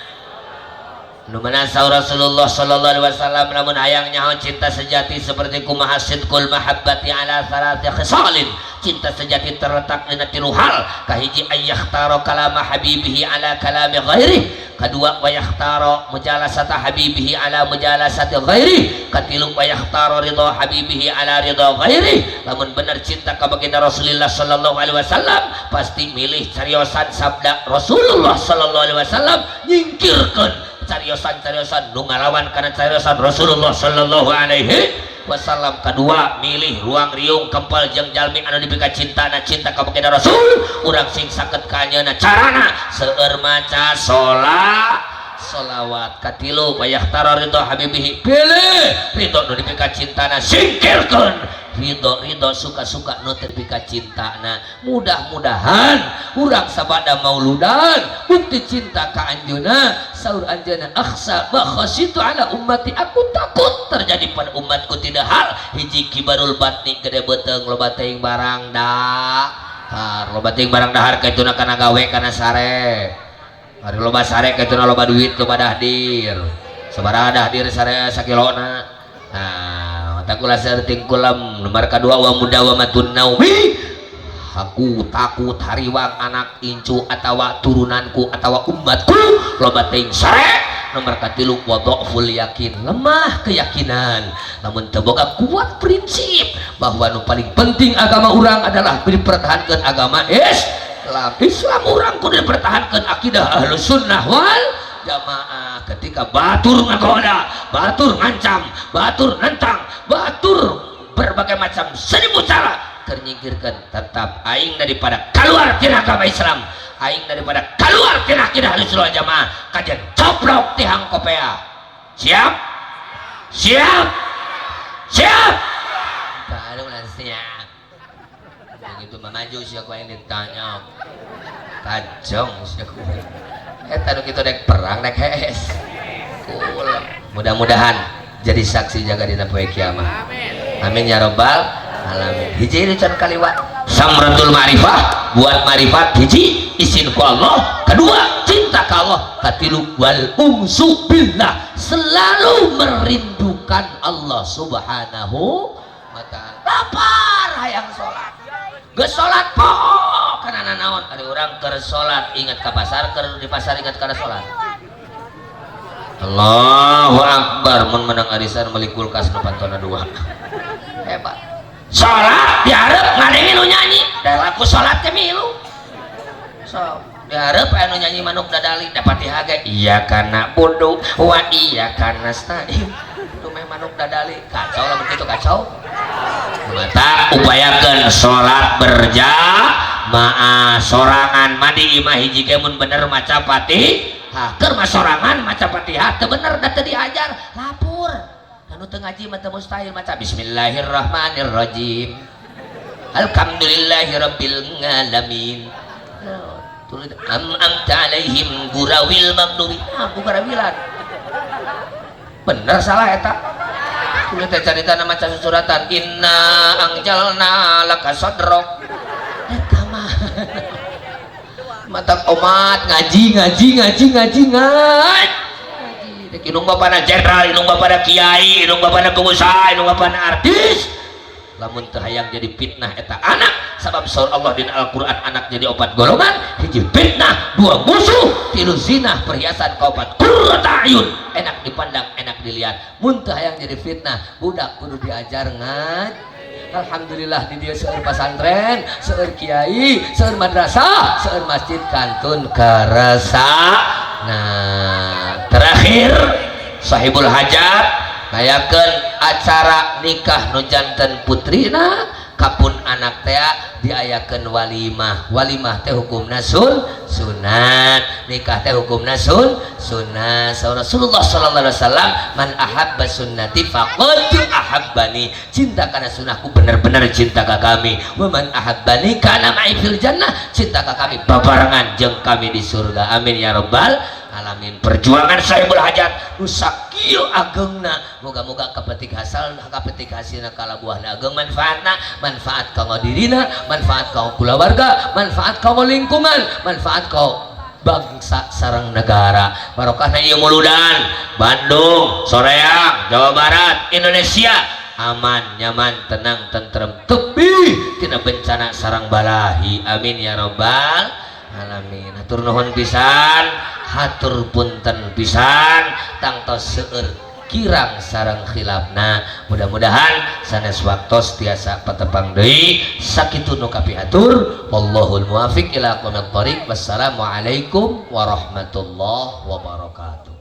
Nu mana saur Rasulullah sallallahu alaihi wasallam lamun hayang nyaho cinta sejati seperti kumaha sidqul mahabbati ala salati khisalin. Cinta sejati terletak dina 3 hal. Kahiji ayyahtaro kalama habibihi ala kalami ghairi. Kedua wayahtaro mujalasata habibihi ala mujalasati ghairi. Katilu wayahtaro ridha habibihi ala ridha ghairi. Lamun bener cinta ka baginda Rasulullah sallallahu alaihi wasallam pasti milih cariosan sabda Rasulullah sallallahu alaihi wasallam nyingkirkeun cariosan-cariosan nu ngalawan kana cariosan Rasulullah sallallahu alaihi wasallam. Kedua milih ruang riung kempel jeung jalmi anu dipika cintana cinta ka baginda Rasul urang sing saged ka anjeunna carana seueur maca sholawat. Katilu wayahtara ridho habibihi pilih ridho nu dipika cintana singkirkeun ridho suka-suka nu dipika cintana. Mudah-mudahan urang sabada mauludan bukti cinta ka anjeunna saur anjeunna akhsa bakhasitu ala ummati aku takut terjadi pada umatku tidak hal hiji kibarul batni gede beteung loba teuing barang dahar loba teuing barang dahar kaituna kana gawe kana sare ari loba sare kaituna loba duit loba dahdir sabaraha dahdir sare sakilona. Nah takula sarting kulam nomor kedua wa mudawamatun naumi aku takut hariwang anak incu atawa turunanku atawa umatku loba teuing sare. Nomor katilu wa dhaful yakin lemah keyakinan namun teu boga kuat prinsip bahwa nu paling penting agama urang adalah dipertahankeun agama Islam urang kudu dipertahankeun akidah ahlus sunnah wal jamaah. Ketika batur ngagoda, batur ngancam, batur nentang, batur berbagai macam seribu cara ternyingkirkan tetap aing daripada keluar tina agama Islam, aing daripada keluar tina akidah Ahlussunnah Jamaah kajian coplok ti hang kopea. Siap? Siap? Siap? Baru lah siap. Begitu maju siapa yang ditanya kacong siapa eta nu kitu dek perang dek hees. Mudah-mudahan jadi saksi jaga dina poe kiamat. Amin ya rabbal alamin. Hiji dican kaliwat samratul ma'rifah buat ma'rifat hiji izin ku Allah, kedua cinta ka Allah, katilu wal umsu billah selalu merindukan Allah subhanahu wa ta'ala. Lapar hayang salat geus salat poho kana naon ari urang keur salat ingat ka pasar, keur di pasar ingat kana salat. Allahu akbar mun menang arisan meuli kulkas nu pantona 2 hebat. Salat dihareup ngadenge nu nyanyi da laku salat teh milu so dihareup anu nyanyi manuk dadali dapat dihaga iya kana bodoh wa iya kana stain itu mah manuk dadali kacau lah begitu kacau. Mata upayakeun salat berjamaah sorangan mandi imah hiji ge mun bener maca Fatihah keur mah sorangan maca Fatihah teu bener da teu diajar lapur anu teu ngaji mah teu mustahil maca bismillahirrahmanirrahim alhamdulillahirabbil alamin amta alaihim gurawil magdubi gurawilan bener salah eta kulit teh carita nama maca suratan inna anjalna laka sadrok eta mah mata umat ngaji dek inung bapana jenderal inung bapana kiai inung bapana pengusaha inung bapana artis lamun teu hayang jadi fitnah eta anak sabab saur Allah dina Al-Qur'an anak jadi 4 golongan hiji fitnah 2 musuh 3 zina perhiasan ka 4 qurrata ayun enak dipandang enak dilihat. Mun teu hayang jadi fitnah budak kudu diajar ngaji alhamdulillah di dia seueur pasantren, seueur kiai, seueur madrasah, seueur masjid kantun karasa. Nah, terakhir sahibul hajat ngayakeun acara nikah nu janten putrina kapun anak teh diayakeun walimah. Walimah teh hukumna sunat, nikah teh hukumna sunat. Rasulullah sallallahu alaihi wasallam, man ahabba sunnati faqad ahabbani, cinta karena sunnahku benar-benar cinta ka kami. Wa man ahabbani kana ma'i fil jannah, cinta ka kami babarengan jeung kami di surga. Amin ya rabbal alamin. Perjuangan sahibul hajat rusak kieu agengna, moga-moga kapetik hasilna kalabuahna ageng manfaatna, manfaat kanggo dirina, manfaat kanggo kulawarga, manfaat kanggo lingkungan, manfaat kanggo bangsa sareng negara. Barokahna ieu muludan Bandung, Soreang, Jawa Barat, Indonesia aman, nyaman, tenang, tentrem, tebih tina bencana sareng balahi. Amin ya rabbal alamin. Hatur nuhun pisan, hatur punten pisan, tangtos seueur kirang sareng khilafna. Mudah-mudahan sanes waktos tiasa patepang deui. Sakitu nu kapihatur, wallahul muwaffiq ila aqwamit thoriq. Wassalamualaikum warahmatullahi wabarakatuh.